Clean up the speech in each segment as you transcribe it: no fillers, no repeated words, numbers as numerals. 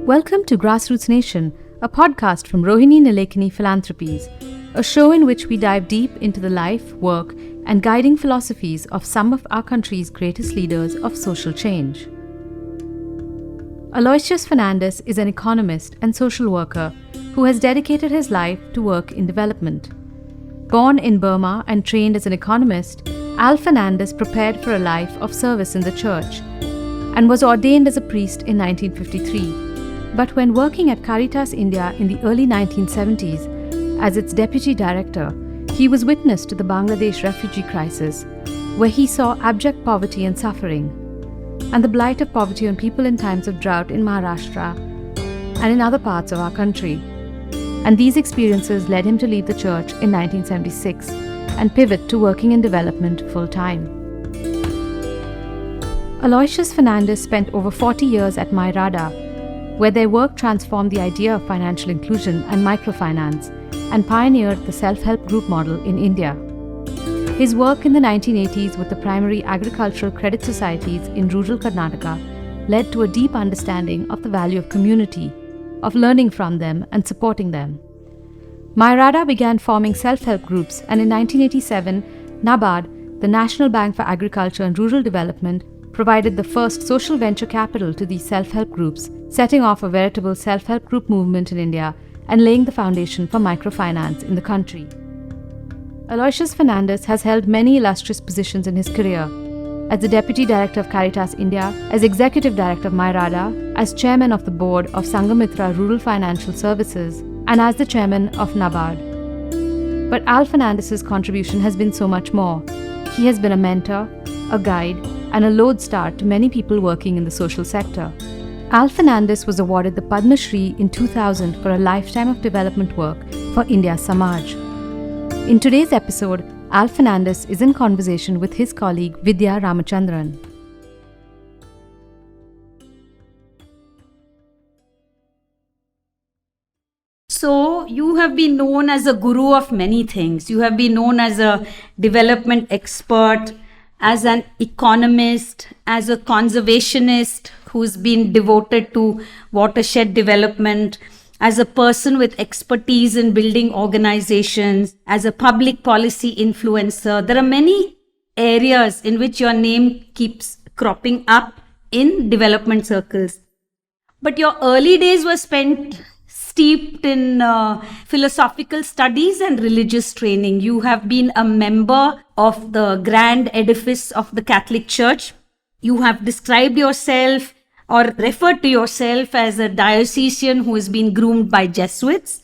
Welcome to Grassroots Nation, a podcast from Rohini Nilekani Philanthropies, a show in which we dive deep into the life, work, and guiding philosophies of some of our country's greatest leaders of social change. Aloysius Fernandes is an economist and social worker who has dedicated his life to work in development. Born in Burma and trained as an economist, Al Fernandes prepared for a life of service in the church and was ordained as a priest in 1953. But when working at Caritas India in the early 1970s as its deputy director, he was witness to the Bangladesh refugee crisis, where he saw abject poverty and suffering, and the blight of poverty on people in times of drought in Maharashtra and in other parts of our country. And these experiences led him to leave the church in 1976 and pivot to working in development full-time. Aloysius Fernandes spent over 40 years at MYRADA, where their work transformed the idea of financial inclusion and microfinance and pioneered the self-help group model in India. His work in the 1980s with the primary agricultural credit societies in rural Karnataka led to a deep understanding of the value of community, of learning from them and supporting them. MYRADA began forming self-help groups, and in 1987, NABARD, the National Bank for Agriculture and Rural Development, provided the first social venture capital to these self-help groups, setting off a veritable self-help group movement in India and laying the foundation for microfinance in the country. Aloysius Fernandes has held many illustrious positions in his career: as the Deputy Director of Caritas India, as Executive Director of MYRADA, as Chairman of the Board of Sangamitra Rural Financial Services, and as the Chairman of NABARD. But Al Fernandes' contribution has been so much more. He has been a mentor, a guide, and a lodestar to many people working in the social sector. Al Fernandes was awarded the Padma Shri in 2000 for a lifetime of development work for India's Samaj. In today's episode, Al Fernandes is in conversation with his colleague Vidya Ramachandran. So, you have been known as a guru of many things. You have been known as a development expert, as an economist, as a conservationist who's been devoted to watershed development, as a person with expertise in building organizations, as a public policy influencer. There are many areas in which your name keeps cropping up in development circles. But your early days were spent steeped in philosophical studies and religious training. You have been a member of the grand edifice of the Catholic Church. You have described yourself or referred to yourself as a diocesan who has been groomed by Jesuits.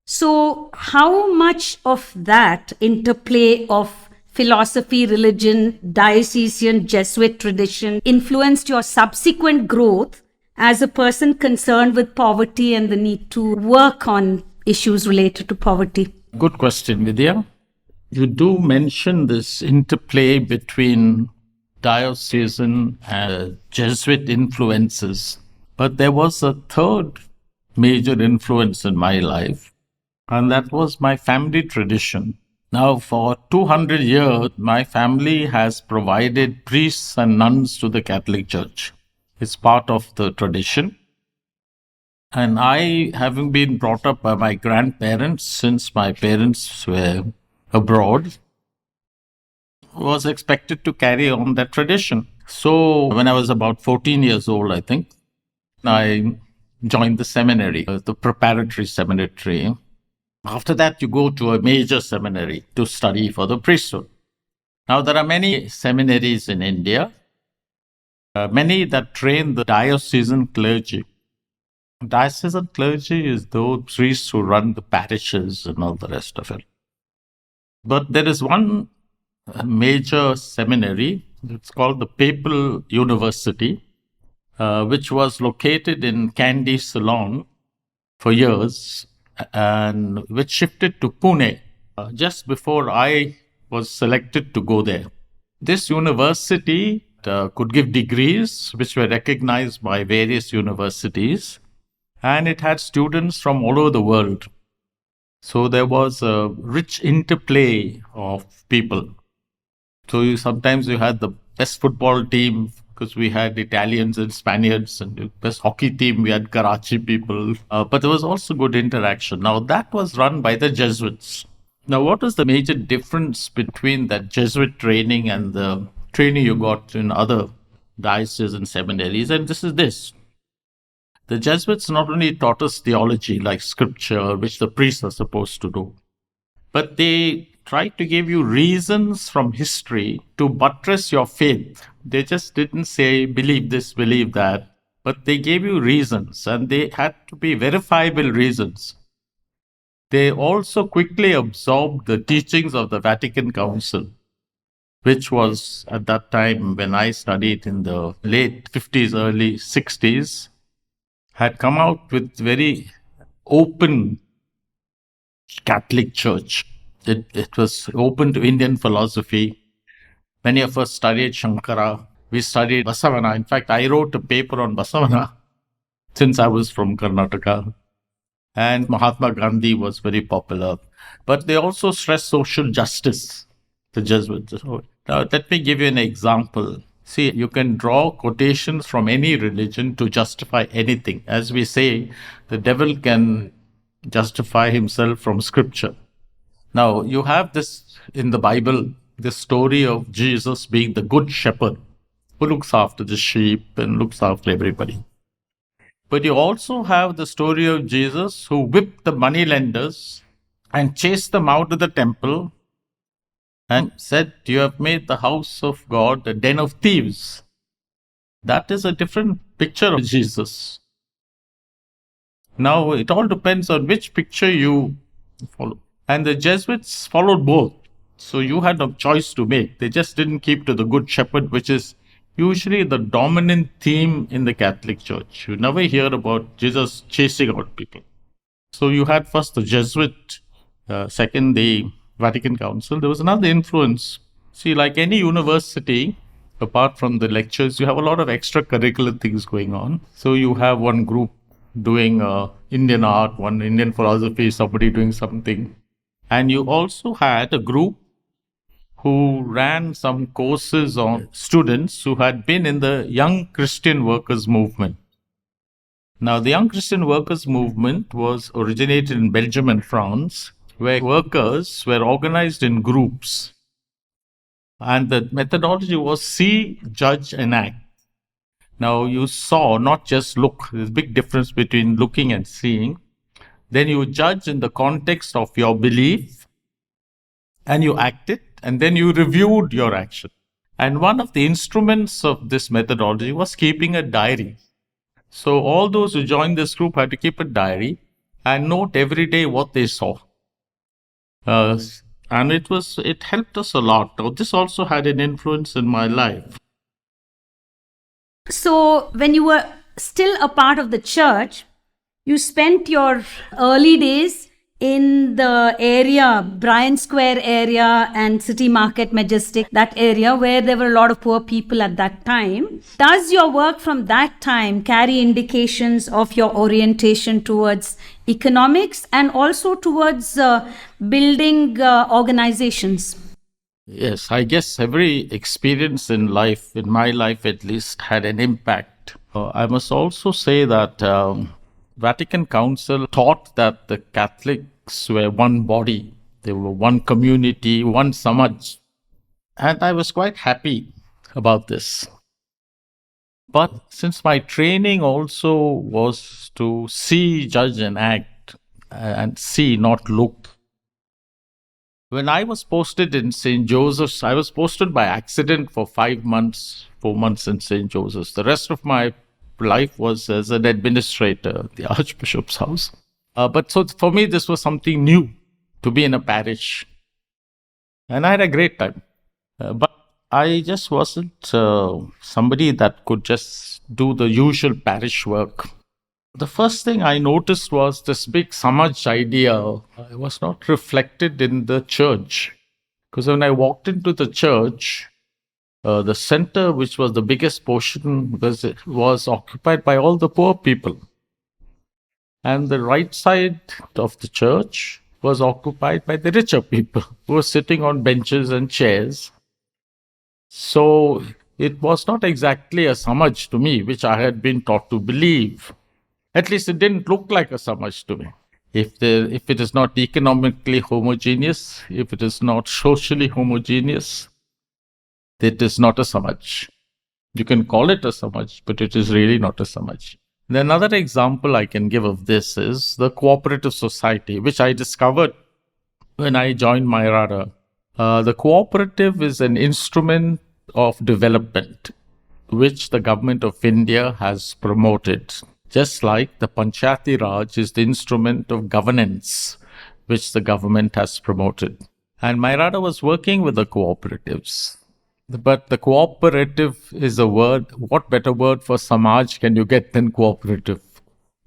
So, how much of that interplay of philosophy, religion, diocesan, Jesuit tradition influenced your subsequent growth as a person concerned with poverty and the need to work on issues related to poverty? Good question, Vidya. You do mention this interplay between diocesan and Jesuit influences, but there was a third major influence in my life, and that was my family tradition. Now, for 200 years, my family has provided priests and nuns to the Catholic Church. It's part of the tradition. And I, having been brought up by my grandparents since my parents were abroad, was expected to carry on that tradition. So when I was about 14 years old, I think, I joined the seminary, the preparatory seminary. After that, you go to a major seminary to study for the priesthood. Now, there are many seminaries in India, many that train the diocesan clergy. Diocesan clergy is those priests who run the parishes and all the rest of it. But there is one major seminary, it's called the Papal University, which was located in Kandy, Ceylon for years, and which shifted to Pune just before I was selected to go there. This university could give degrees which were recognized by various universities, and it had students from all over the world. So there was a rich interplay of people. So sometimes you had the best football team because we had Italians and Spaniards, and the best hockey team, we had Karachi people. But there was also good interaction. Now, that was run by the Jesuits. Now, what was the major difference between that Jesuit training and the training you got in other dioceses and seminaries? And this is this. The Jesuits not only taught us theology, like scripture, which the priests are supposed to do, but they tried to give you reasons from history to buttress your faith. They just didn't say, believe this, believe that, but they gave you reasons, and they had to be verifiable reasons. They also quickly absorbed the teachings of the Vatican Council, which was at that time when I studied in the late 50s, early 60s, had come out with very open Catholic Church. It was open to Indian philosophy. Many of us studied Shankara. We studied Basavana. In fact, I wrote a paper on Basavana since I was from Karnataka. And Mahatma Gandhi was very popular. But they also stressed social justice, the Jesuits. Now, let me give you an example. See, you can draw quotations from any religion to justify anything. As we say, the devil can justify himself from scripture. Now, you have this in the Bible, the story of Jesus being the good shepherd who looks after the sheep and looks after everybody. But you also have the story of Jesus who whipped the moneylenders and chased them out of the temple and said, you have made the house of God a den of thieves. That is a different picture of Jesus. Now, it all depends on which picture you follow. And the Jesuits followed both. So you had no choice to make. They just didn't keep to the Good Shepherd, which is usually the dominant theme in the Catholic Church. You never hear about Jesus chasing out people. So you had first the Jesuit, second the Vatican Council. There was another influence. See, like any university, apart from the lectures, you have a lot of extracurricular things going on. So you have one group doing Indian art, one Indian philosophy, somebody doing something. And you also had a group who ran some courses on students who had been in the Young Christian Workers Movement. Now, the Young Christian Workers Movement was originated in Belgium and France, where workers were organized in groups. And the methodology was see, judge, and act. Now, you saw, not just look. There's a big difference between looking and seeing. Then you judge in the context of your belief, and you acted, and then you reviewed your action. And one of the instruments of this methodology was keeping a diary. So all those who joined this group had to keep a diary and note every day what they saw. And it helped us a lot. Now, this also had an influence in my life. So when you were still a part of the church, you spent your early days in the area, Bryan Square area and City Market, Majestic, that area where there were a lot of poor people at that time. Does your work from that time carry indications of your orientation towards economics and also towards building organizations? Yes, I guess every experience in life, in my life at least, had an impact. I must also say that Vatican Council taught that the Catholics were one body. They were one community, one Samaj. And I was quite happy about this. But since my training also was to see, judge, and act, and see, not look. When I was posted in St. Joseph's, I was posted by accident for 4 months in St. Joseph's. The rest of my life was as an administrator at the Archbishop's house. But so for me, this was something new, to be in a parish. And I had a great time. But I just wasn't somebody that could just do the usual parish work. The first thing I noticed was this big Samaj idea was not reflected in the church. Because when I walked into the church, the center, which was the biggest portion, was occupied by all the poor people. And the right side of the church was occupied by the richer people who were sitting on benches and chairs. So it was not exactly a samaj to me, which I had been taught to believe. At least it didn't look like a samaj to me. If it is not economically homogeneous, if it is not socially homogeneous, it is not a samaj. You can call it a samaj, but it is really not a samaj. Another example I can give of this is the cooperative society, which I discovered when I joined MYRADA. The cooperative is an instrument of development, which the government of India has promoted. Just like the Panchayati Raj is the instrument of governance, which the government has promoted. And MYRADA was working with the cooperatives. But the cooperative is a word. What better word for Samaj can you get than cooperative?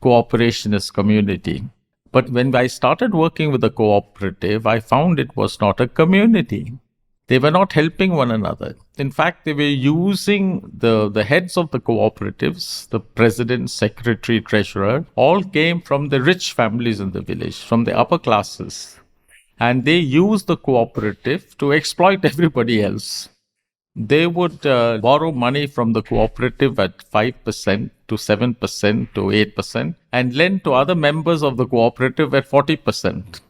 Cooperation is community. But when I started working with the cooperative, I found it was not a community. They were not helping one another. In fact, they were using the heads of the cooperatives, the president, secretary, treasurer, all came from the rich families in the village, from the upper classes. And they used the cooperative to exploit everybody else. They would borrow money from the cooperative at 5% to 7% to 8% and lend to other members of the cooperative at 40%.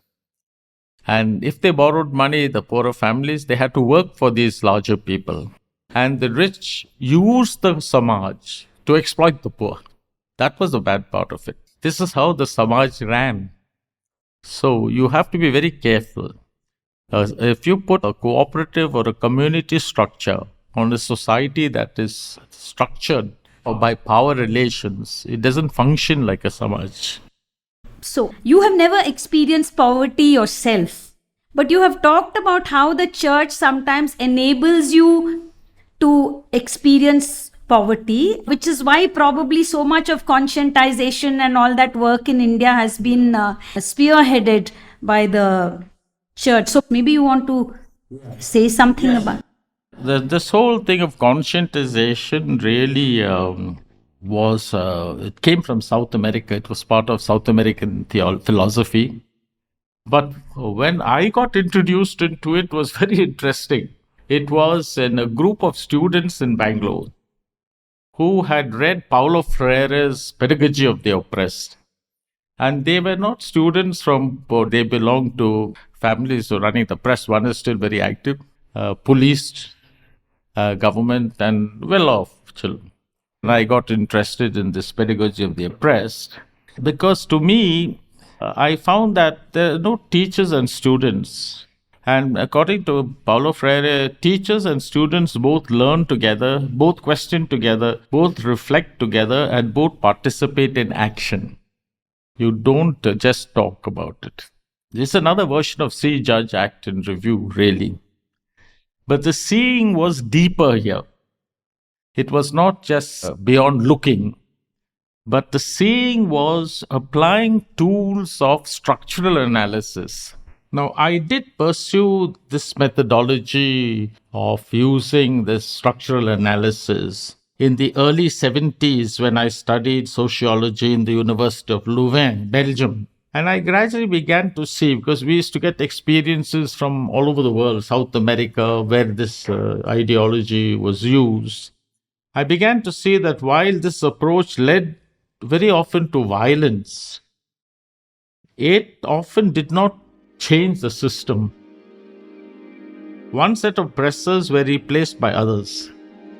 And if they borrowed money, the poorer families, they had to work for these larger people. And the rich used the Samaj to exploit the poor. That was the bad part of it. This is how the Samaj ran. So you have to be very careful. If you put a cooperative or a community structure on a society that is structured or by power relations, it doesn't function like a Samaj. So, you have never experienced poverty yourself, but you have talked about how the church sometimes enables you to experience poverty, which is why probably so much of conscientization and all that work in India has been spearheaded by the church. So, maybe you want to say something about This whole thing of conscientization really it came from South America. It was part of South American philosophy. But when I got introduced into it, was very interesting. It was in a group of students in Bangalore who had read Paulo Freire's Pedagogy of the Oppressed. And they were not students they belonged to families who are running the press. One is still very active, police, government, and well-off children. And I got interested in this Pedagogy of the Oppressed because to me, I found that there are no teachers and students. And according to Paulo Freire, teachers and students both learn together, both question together, both reflect together, and both participate in action. You don't just talk about it. This is another version of see, judge, act, and review, really. But the seeing was deeper here. It was not just beyond looking, but the seeing was applying tools of structural analysis. Now, I did pursue this methodology of using this structural analysis in the early 70s when I studied sociology in the University of Louvain, Belgium. And I gradually began to see, because we used to get experiences from all over the world, South America, where this ideology was used. I began to see that while this approach led very often to violence, it often did not change the system. One set of oppressors were replaced by others.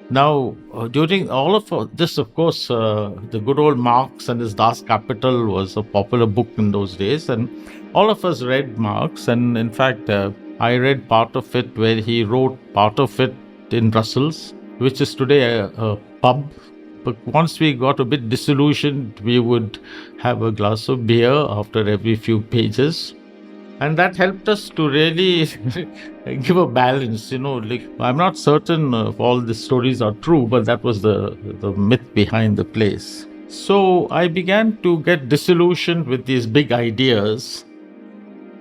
Now, during all of this, of course, the good old Marx and his Das Kapital was a popular book in those days, and all of us read Marx, and in fact, I read part of it where he wrote part of it in Brussels, which is today a pub. But once we got a bit disillusioned, we would have a glass of beer after every few pages. And that helped us to really give a balance, like, I'm not certain if all the stories are true, but that was the myth behind the place. So I began to get disillusioned with these big ideas.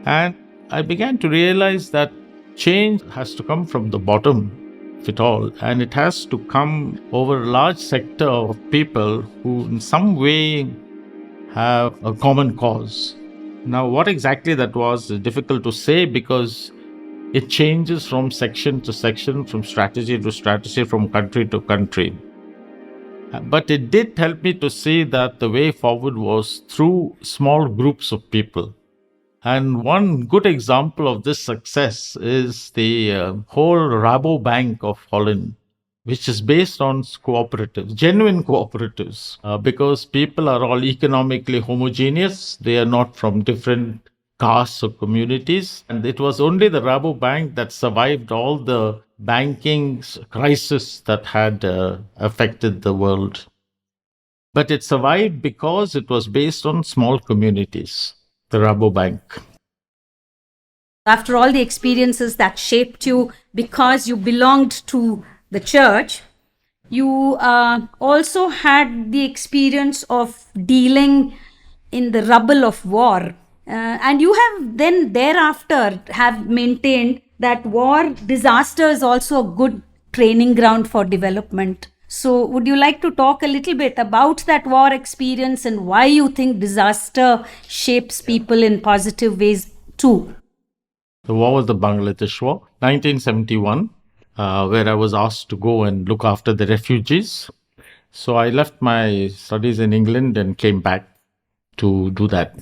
And I began to realize that change has to come from the bottom of it all. And it has to come over a large sector of people who in some way have a common cause. Now, what exactly that was is difficult to say because It changes from section to section, from strategy to strategy, from country to country. But it did help me to see that the way forward was through small groups of people. And one good example of this success is the whole Rabobank of Holland, which is based on cooperatives, genuine cooperatives, because people are all economically homogeneous. They are not from different castes or communities. And it was only the Rabobank that survived all the banking crisis that had affected the world. But it survived because it was based on small communities, the Rabobank. After all the experiences that shaped you because you belonged to the church, you also had the experience of dealing in the rubble of war. And you have then thereafter have maintained that war disaster is also a good training ground for development. So would you like to talk a little bit about that war experience and why you think disaster shapes people in positive ways too? The war was the Bangladesh War, 1971, where I was asked to go and look after the refugees. So I left my studies in England and came back to do that.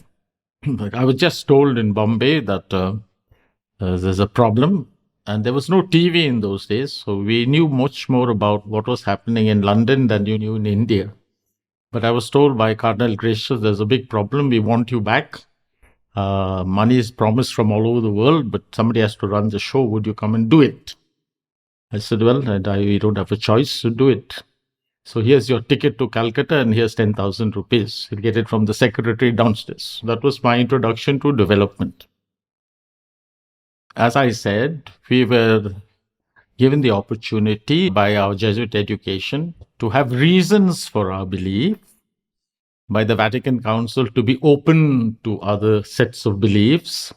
But I was just told in Bombay that there's a problem, and there was no TV in those days, so we knew much more about what was happening in London than you knew in India. But I was told by Cardinal Gracious, there's a big problem, we want you back. Money is promised from all over the world, but somebody has to run the show. Would you come and do it? I said, well, we don't have a choice to do it. So here's your ticket to Calcutta and here's 10,000 rupees. You'll get it from the secretary downstairs. That was my introduction to development. As I said, we were given the opportunity by our Jesuit education to have reasons for our belief, by the Vatican Council to be open to other sets of beliefs.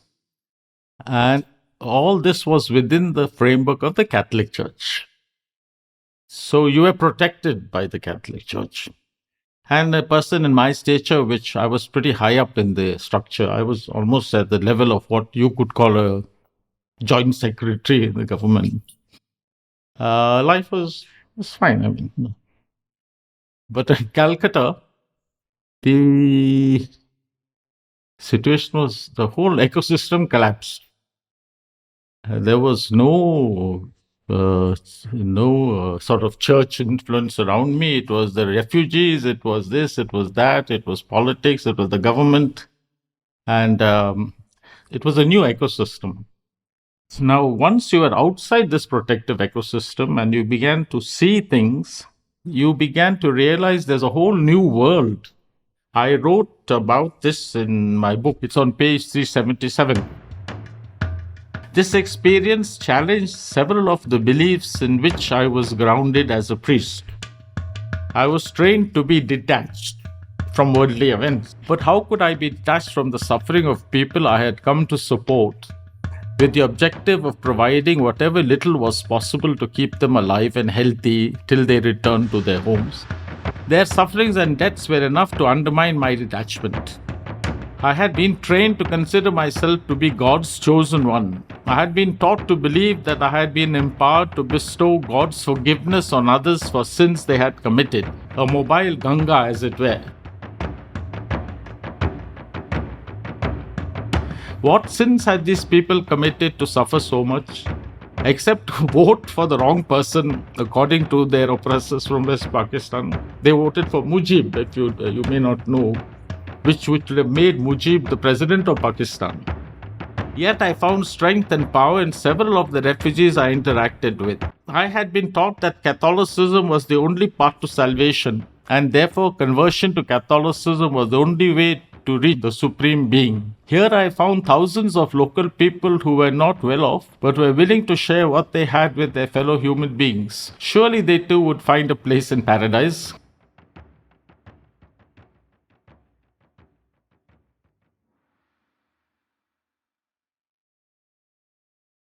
And all this was within the framework of the Catholic Church. So you were protected by the Catholic Church. And a person in my stature, which I was pretty high up in the structure, I was almost at the level of what you could call a joint secretary in the government. Life was fine, I mean. But in Calcutta, the situation was the whole ecosystem collapsed. There was no sort of church influence around me. It was the refugees, it was this, it was that, it was politics, it was the government. And it was a new ecosystem. So now, once you were outside this protective ecosystem and you began to see things, you began to realize there's a whole new world. I wrote about this in my book. It's on page 377. This experience challenged several of the beliefs in which I was grounded as a priest. I was trained to be detached from worldly events. But how could I be detached from the suffering of people I had come to support, with the objective of providing whatever little was possible to keep them alive and healthy till they returned to their homes? Their sufferings and deaths were enough to undermine my detachment. I had been trained to consider myself to be God's chosen one. I had been taught to believe that I had been empowered to bestow God's forgiveness on others for sins they had committed, a mobile Ganga as it were. What sins had these people committed to suffer so much? Except to vote for the wrong person according to their oppressors from West Pakistan. They voted for Mujib, if you may not know, which would have made Mujib the president of Pakistan. Yet I found strength and power in several of the refugees I interacted with. I had been taught that Catholicism was the only path to salvation, and therefore conversion to Catholicism was the only way to reach the Supreme Being. Here I found thousands of local people who were not well off, but were willing to share what they had with their fellow human beings. Surely they too would find a place in paradise.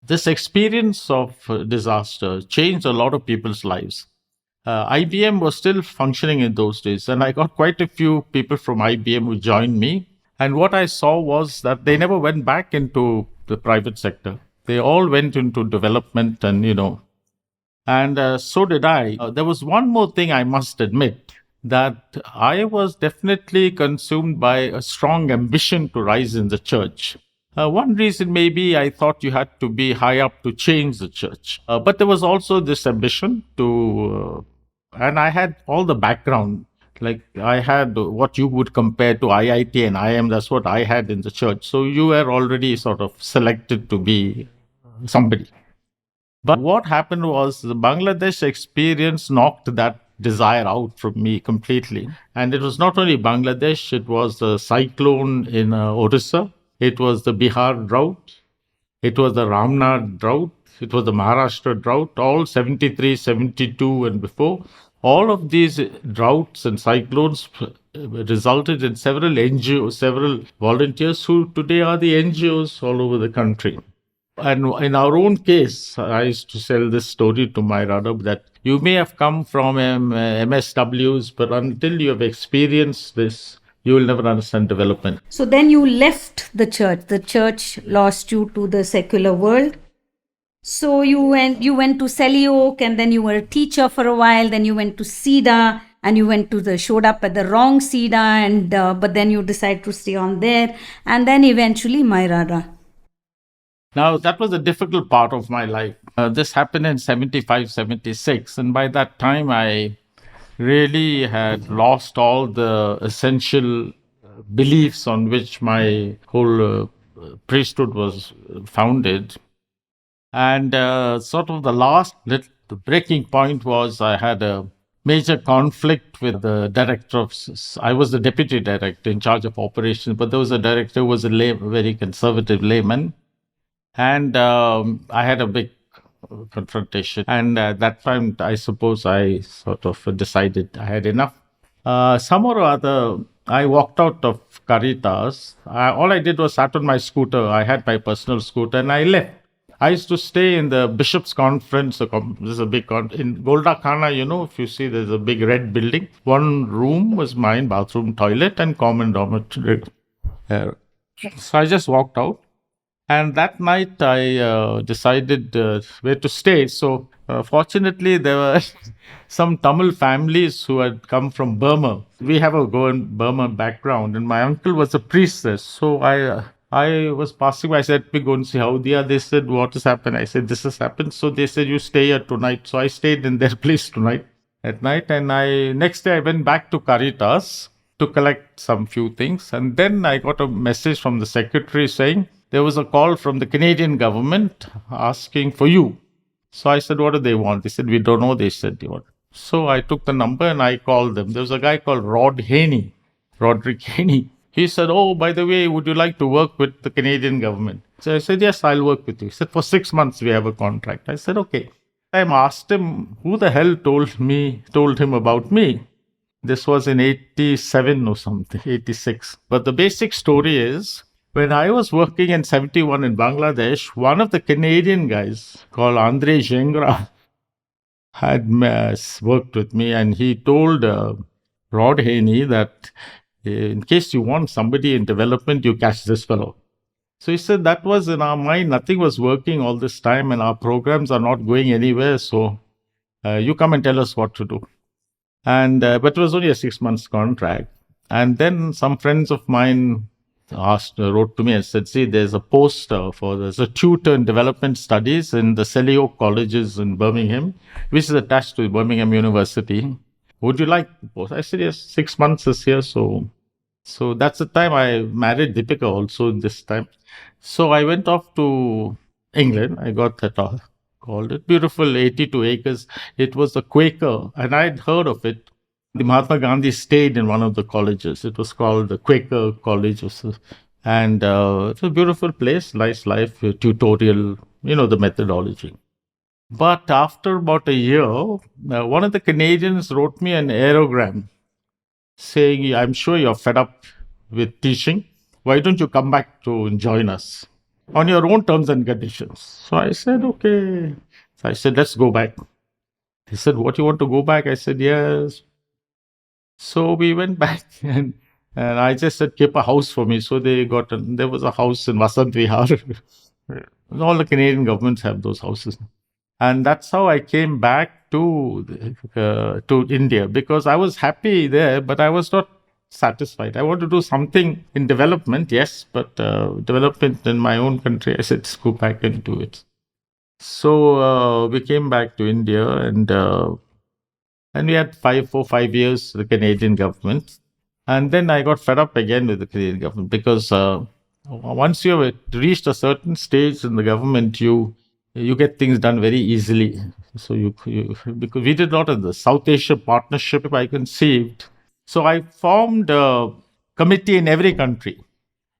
This experience of disaster changed a lot of people's lives. IBM was still functioning in those days, and I got quite a few people from IBM who joined me. And what I saw was that they never went back into the private sector. They all went into development and so did I. There was one more thing I must admit, that I was definitely consumed by a strong ambition to rise in the church. One reason maybe I thought you had to be high up to change the church. But there was also this ambition and I had all the background. Like I had what you would compare to IIT and IM, that's what I had in the church. So you were already sort of selected to be somebody. But what happened was the Bangladesh experience knocked that desire out from me completely. And it was not only Bangladesh, it was the cyclone in Odisha, it was the Bihar drought, it was the Ramnad drought, it was the Maharashtra drought, all 73, 72 and before. All of these droughts and cyclones resulted in several NGOs, several volunteers who today are the NGOs all over the country. And in our own case, I used to tell this story to MYRADA that you may have come from MSWs, but until you have experienced this, you will never understand development. So then you left the church. The church lost you to the secular world. So you went to Selyoke, and then you were a teacher for a while. Then you went to SIDA, and you showed up at the wrong SIDA, and but then you decided to stay on there, and then eventually MYRADA. Now, that was a difficult part of my life. This happened in 75, 76. And by that time, I really had lost all the essential beliefs on which my whole priesthood was founded. And sort of the last the breaking point was I had a major conflict with the director of, I was the deputy director in charge of operations, but there was a director who was a very conservative layman. And I had a big confrontation. And at that time, I suppose I sort of decided I had enough. Some or other, I walked out of Caritas. All I did was sat on my scooter. I had my personal scooter and I left. I used to stay in the Bishop's Conference. There's a big in Golda Khana, if you see, there's a big red building. One room was mine, bathroom, toilet, and common dormitory. So I just walked out. And that night I decided where to stay. So fortunately, there were some Tamil families who had come from Burma. We have a Burma background, and my uncle was a priest there. So I was passing by. I said, "We go and see how they are." They said, "What has happened?" I said, "This has happened." So they said, "You stay here tonight." So I stayed in their place at night. And next day I went back to Caritas to collect some few things. And then I got a message from the secretary saying, there was a call from the Canadian government asking for you. So I said, what do they want? They said, we don't know. They said, you want. So I took the number and I called them. There was a guy called Roderick Haney. He said, oh, by the way, would you like to work with the Canadian government? So I said, yes, I'll work with you. He said, for 6 months we have a contract. I said, okay. I asked him, who the hell told him about me? This was in 87 or something, 86. But the basic story is, when I was working in 71 in Bangladesh, one of the Canadian guys called Andre Jengra had worked with me, and he told Rod Haney that in case you want somebody in development, you catch this fellow. So he said that was in our mind, nothing was working all this time and our programs are not going anywhere, so you come and tell us what to do. And but it was only a 6 months contract. And then some friends of mine wrote to me and said, see, there's a post there's a tutor in development studies in the Selyoke colleges in Birmingham, which is attached to Birmingham University. Would you like the post? I said, yes, 6 months is here. So that's the time I married Deepika also this time. So I went off to England. I got that called it. Beautiful 82 acres. It was a Quaker, and I'd heard of it. The Mahatma Gandhi stayed in one of the colleges. It was called the Quaker College. And it's a beautiful place, nice life, tutorial, the methodology. But after about a year, one of the Canadians wrote me an aerogram saying, I'm sure you're fed up with teaching. Why don't you come back to join us on your own terms and conditions? So I said, okay. So I said, let's go back. He said, what, you want to go back? I said, yes. So we went back and I just said, keep a house for me. So there was a house in Vasant Vihar. All the Canadian governments have those houses. And that's how I came back to India, because I was happy there, but I was not satisfied. I want to do something in development, yes, but development in my own country, I said, let's go back and do it. So we came back to India, and we had 5 years the Canadian government. And then I got fed up again with the Canadian government, because once you have reached a certain stage in the government, you get things done very easily. So because we did a lot of the South Asia partnership I conceived. So I formed a committee in every country: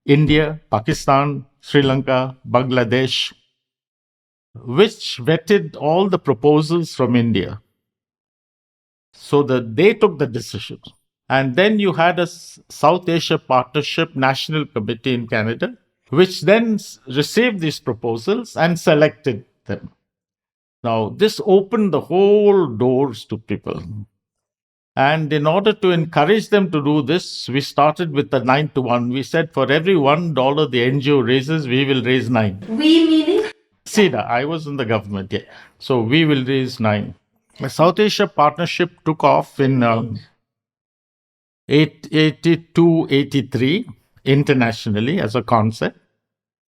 India, Pakistan, Sri Lanka, Bangladesh, which vetted all the proposals from India. So that they took the decision. And then you had a South Asia Partnership National Committee in Canada, which then received these proposals and selected them. Now, this opened the whole doors to people. And in order to encourage them to do this, we started with the 9-to-1. We said, for every $1 the NGO raises, we will raise 9. We meaning? SIDA, I was in the government, yeah. So we will raise 9. The South Asia Partnership took off in 82, 83 internationally as a concept.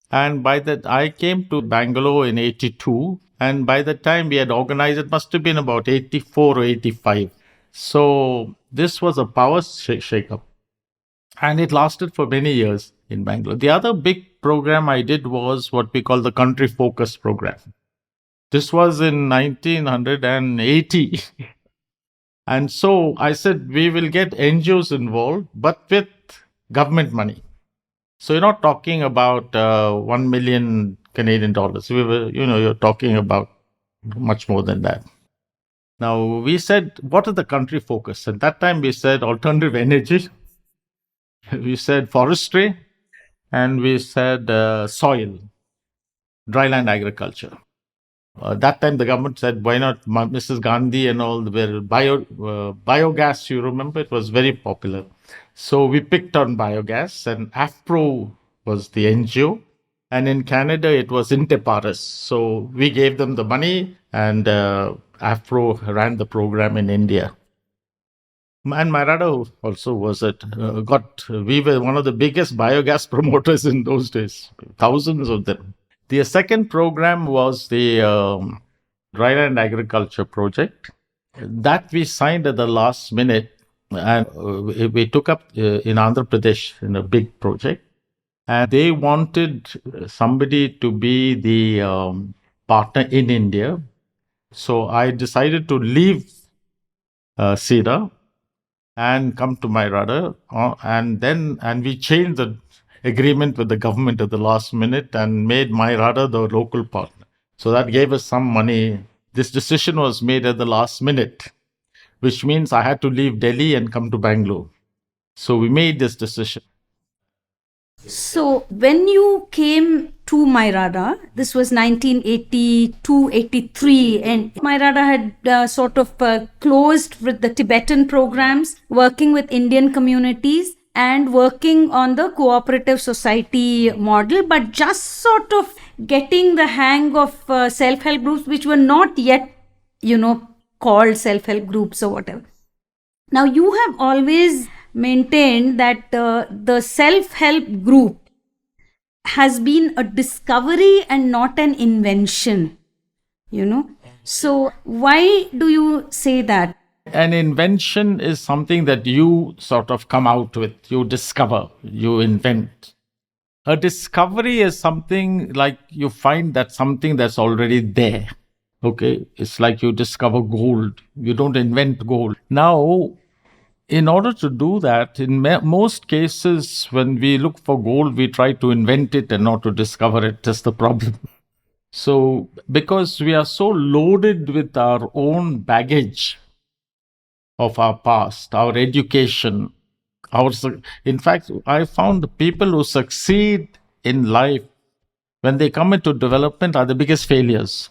And by that, I came to Bangalore in 82. And by the time we had organized, it must have been about 84 or 85. So this was a power shake-up. And it lasted for many years in Bangalore. The other big program I did was what we call the Country Focus Program. This was in 1980. And so I said, we will get NGOs involved, but with government money. So you're not talking about 1 million Canadian dollars. We were, you're talking about much more than that. Now, we said, what is the country focus? At that time, we said alternative energy, we said forestry, and we said soil, dryland agriculture. That time, the government said, why not Mrs. Gandhi and all, were biogas, you remember? It was very popular. So we picked on biogas, and AFPRO was the NGO. And in Canada, it was Inteparis. So we gave them the money, and AFPRO ran the program in India. And MYRADA also was it. We were one of the biggest biogas promoters in those days, thousands of them. The second program was the dryland agriculture project. That we signed at the last minute, and we took up in Andhra Pradesh in a big project. And they wanted somebody to be the partner in India. So I decided to leave SIDA and come to MYRADA. And we changed the agreement with the government at the last minute and made MYRADA the local partner. So that gave us some money. This decision was made at the last minute, which means I had to leave Delhi and come to Bangalore. So we made this decision. So when you came to MYRADA, this was 1982-83, and MYRADA had sort of closed with the Tibetan programs, working with Indian communities and working on the cooperative society model, but just sort of getting the hang of self-help groups, which were not yet, called self-help groups or whatever. Now, you have always maintained that the self-help group has been a discovery and not an invention, So why do you say that? An invention is something that you sort of come out with, you discover, you invent. A discovery is something like you find that something that's already there. Okay, it's like you discover gold. You don't invent gold. Now, in order to do that, in most cases, when we look for gold, we try to invent it and not to discover it. That's the problem. So, because we are so loaded with our own baggage of our past, our education, in fact, I found the people who succeed in life, when they come into development, are the biggest failures.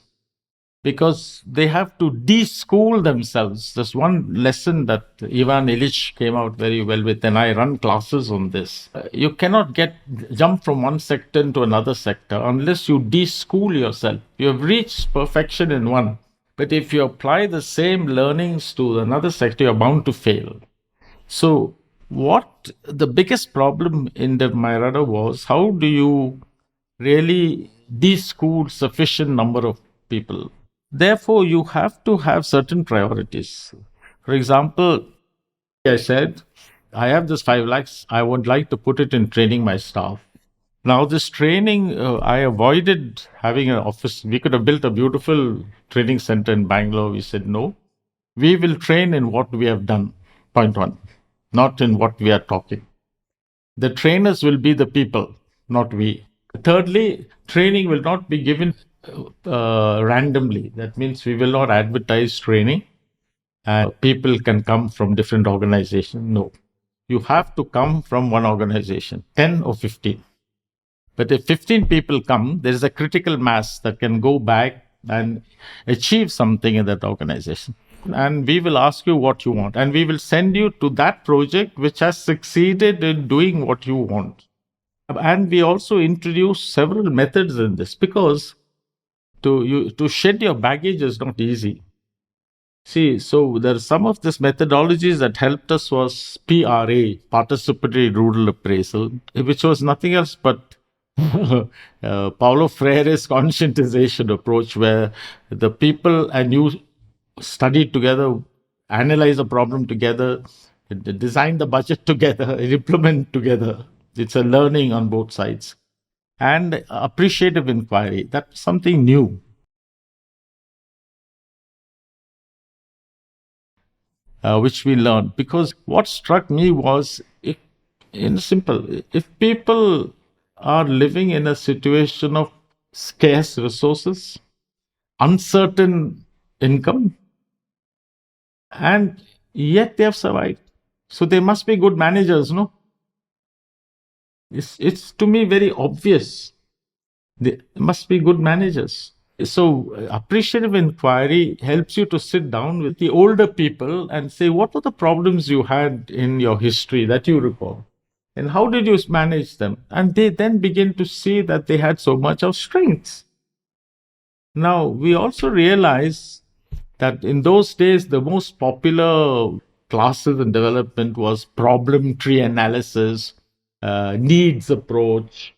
because they have to de-school themselves. There's one lesson that Ivan Illich came out very well with, and I run classes on this. You cannot jump from one sector into another sector unless you de-school yourself. You have reached perfection in one, but if you apply the same learnings to another sector, you're bound to fail. So what the biggest problem in the MYRADA was, how do you really de-school sufficient number of people? Therefore, you have to have certain priorities. For example, I said, I have this 5 lakhs, I would like to put it in training my staff. Now, this training, I avoided having an office. We could have built a beautiful training center in Bangalore. We said, no, we will train in what we have done, point one, not in what we are talking. The trainers will be the people, not we. Thirdly, training will not be given randomly. That means we will not advertise training and people can come from different organizations. No, you have to come from one organization, 10 or 15. But if 15 people come, there is a critical mass that can go back and achieve something in that organization. And we will ask you what you want. And we will send you to that project which has succeeded in doing what you want. And we also introduce several methods in this, because to shed your baggage is not easy. See, so there are some of these methodologies that helped us was PRA, Participatory Rural Appraisal, which was nothing else but Paulo Freire's conscientization approach, where the people and you study together, analyze a problem together, design the budget together, implement together. It's a learning on both sides. And appreciative inquiry, that's something new. Which we learned, because what struck me was, if people are living in a situation of scarce resources, uncertain income, and yet they have survived. So they must be good managers, no? It's to me very obvious. They must be good managers. So appreciative inquiry helps you to sit down with the older people and say, what were the problems you had in your history that you recall? And how did you manage them? And they then begin to see that they had so much of strengths. Now, we also realize that in those days, the most popular classes in development was problem tree analysis, needs approach.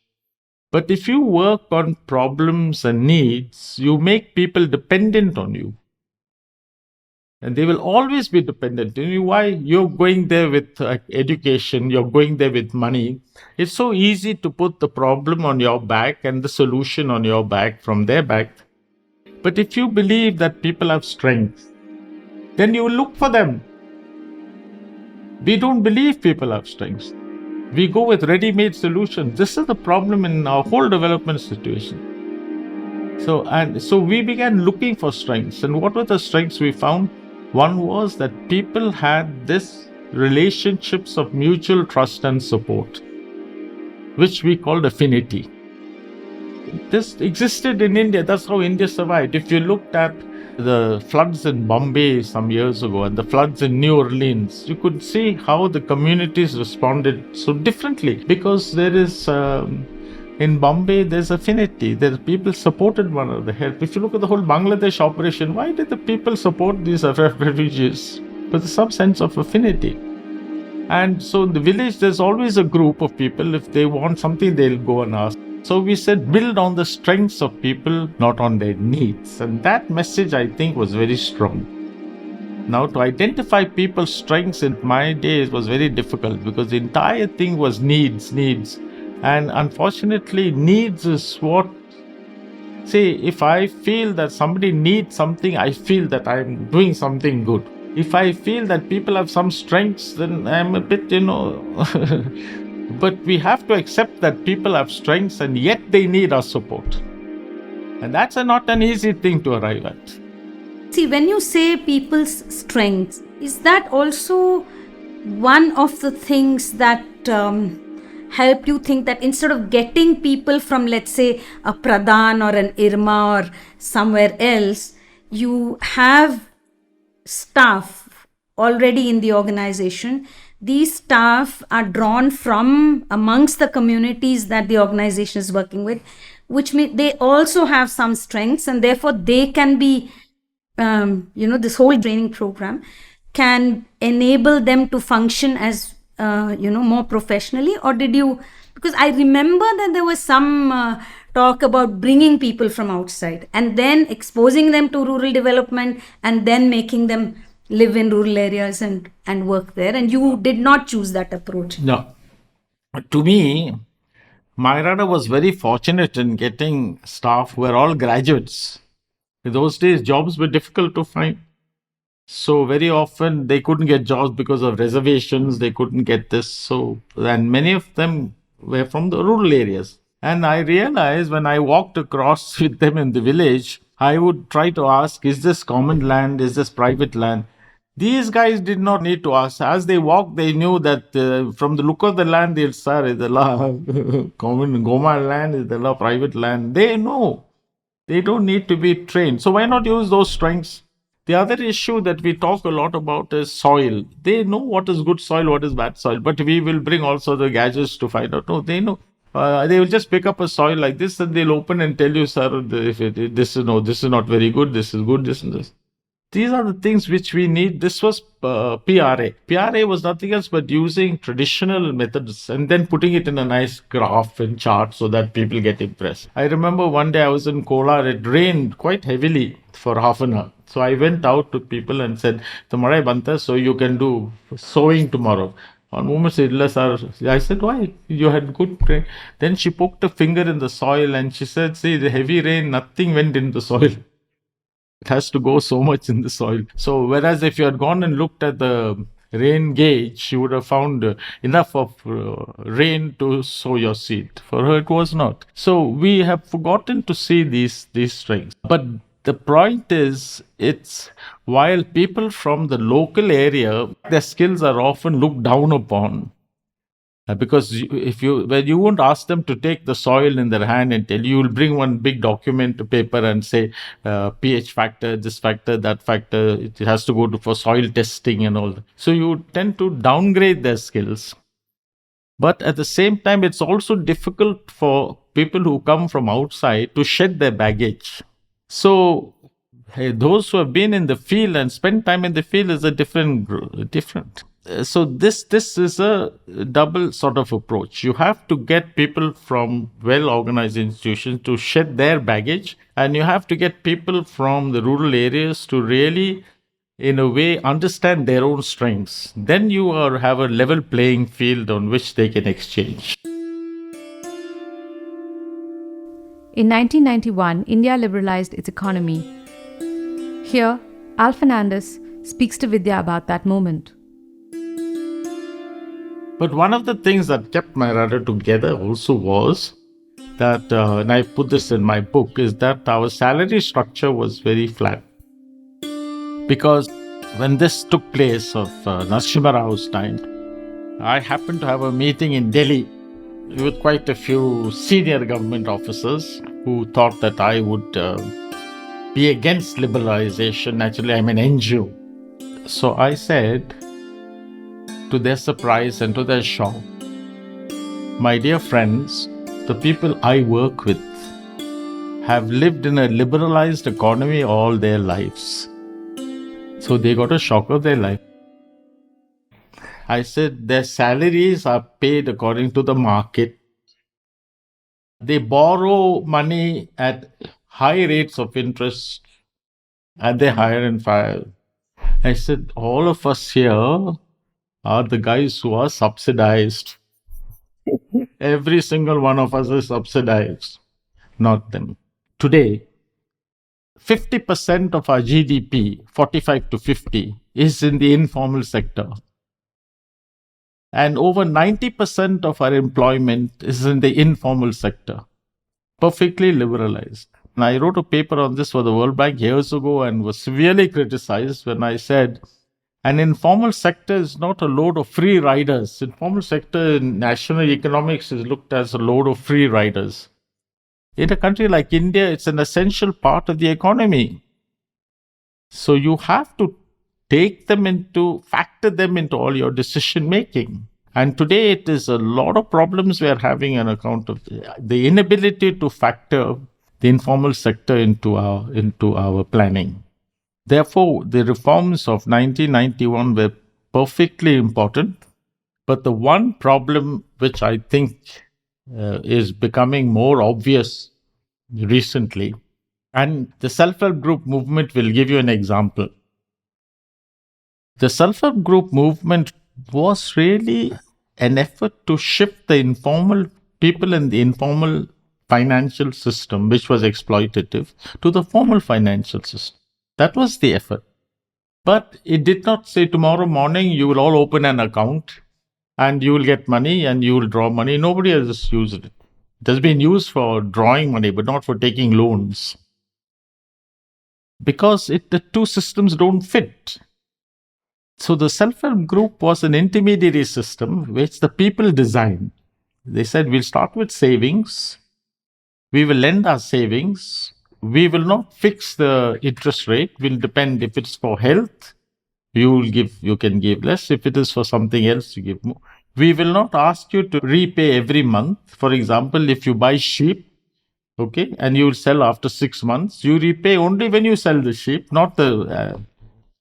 But if you work on problems and needs, you make people dependent on you. And they will always be dependent on you. Why? You're going there with education, you're going there with money. It's so easy to put the problem on your back and the solution on your back from their back. But if you believe that people have strengths, then you will look for them. We don't believe people have strengths. We go with ready-made solutions. This is the problem in our whole development situation. So we began looking for strengths. And what were the strengths we found? One was that people had this relationships of mutual trust and support, which we called affinity. This existed in India. That's how India survived. If you looked at the floods in Bombay some years ago and the floods in New Orleans, you could see how the communities responded so differently, because there is in Bombay there's affinity. There people supported one another. Help. If you look at the whole Bangladesh operation, why did the people support these refugees? But there's some sense of affinity. And so in the village, there's always a group of people. If they want something, they'll go and ask. So we said, build on the strengths of people, not on their needs. And that message, I think, was very strong. Now, to identify people's strengths in my days was very difficult, because the entire thing was needs. And unfortunately, needs is what, say, if I feel that somebody needs something, I feel that I'm doing something good. If I feel that people have some strengths, then I'm a bit, But we have to accept that people have strengths and yet they need our support. And that's not an easy thing to arrive at. See, when you say people's strengths, is that also one of the things that help you think that instead of getting people from, let's say, a Pradhan or an Irma or somewhere else, you have staff already in the organization. These staff are drawn from amongst the communities that the organization is working with, which means they also have some strengths, and therefore they can be, this whole training program can enable them to function as, more professionally. Or did you, because I remember that there was some talk about bringing people from outside and then exposing them to rural development and then making them live in rural areas and work there. And you did not choose that approach. No. To me, MYRADA was very fortunate in getting staff who were all graduates. In those days, jobs were difficult to find. So very often they couldn't get jobs because of reservations. They couldn't get this. So, and many of them were from the rural areas. And I realized when I walked across with them in the village, I would try to ask, is this common land? Is this private land? These guys did not need to ask. As they walked, they knew that from the look of the land, they'll say, is the law common Goma land, is the law private land. They know. They don't need to be trained. So why not use those strengths? The other issue that we talk a lot about is soil. They know what is good soil, what is bad soil. But we will bring also the gadgets to find out. No, they know. They will just pick up a soil like this and they'll open and tell you, sir, this is not very good, this is good, this and this. These are the things which we need. This was PRA. PRA was nothing else but using traditional methods and then putting it in a nice graph and chart so that people get impressed. I remember one day I was in Kolar. It rained quite heavily for half an hour. So I went out to people and said, "Tomorrow banta, so you can do sowing tomorrow." On woman said, "Sir," I said, "Why? You had good rain." Then she poked a finger in the soil and she said, "See, the heavy rain, nothing went in the soil. It has to go so much in the soil." So whereas if you had gone and looked at the rain gauge, you would have found enough of rain to sow your seed. For her, it was not. So we have forgotten to see these strengths. But the point is, it's while people from the local area, their skills are often looked down upon. Because when you won't ask them to take the soil in their hand and tell you, will bring one big document to paper and say pH factor, this factor, that factor, it has to go for soil testing and all that. So you tend to downgrade their skills. But at the same time, it's also difficult for people who come from outside to shed their baggage. So those who have been in the field and spent time in the field is a different. So this is a double sort of approach. You have to get people from well-organized institutions to shed their baggage, and you have to get people from the rural areas to really, in a way, understand their own strengths. Then you have a level playing field on which they can exchange. In 1991, India liberalized its economy. Here, Al Fernandez speaks to Vidya about that moment. But one of the things that kept MYRADA together also was that, and I put this in my book, is that our salary structure was very flat. Because when this took place of Narasimha Rao's time, I happened to have a meeting in Delhi with quite a few senior government officers who thought that I would be against liberalization. Naturally, I'm an NGO. So I said, to their surprise and to their shock, "My dear friends, the people I work with have lived in a liberalized economy all their lives." So they got a shock of their life. I said, their salaries are paid according to the market. They borrow money at high rates of interest and they hire and fire. I said, all of us here are the guys who are subsidized. Every single one of us is subsidized, not them. Today, 50% of our GDP, 45 to 50, is in the informal sector. And over 90% of our employment is in the informal sector, perfectly liberalized. And I wrote a paper on this for the World Bank years ago and was severely criticized when I said, an informal sector is not a load of free riders. Informal sector in national economics is looked as a load of free riders. In a country like India, it's an essential part of the economy. So you have to factor them into all your decision making. And today it is a lot of problems we are having on account of the inability to factor the informal sector into our planning. Therefore, the reforms of 1991 were perfectly important. But the one problem which I think is becoming more obvious recently, and the self-help group movement will give you an example. The self-help group movement was really an effort to shift the informal people in the informal financial system, which was exploitative, to the formal financial system. That was the effort. But it did not say tomorrow morning you will all open an account and you will get money and you will draw money. Nobody has used it. It has been used for drawing money, but not for taking loans. Because the two systems don't fit. So the self-help group was an intermediary system which the people designed. They said, we'll start with savings. We will lend our savings. We will not fix the interest rate. Will depend if it's for health, you can give less. If it is for something else, you give more. We will not ask you to repay every month. For example, if you buy sheep, okay, and you will sell after 6 months, you repay only when you sell the sheep, not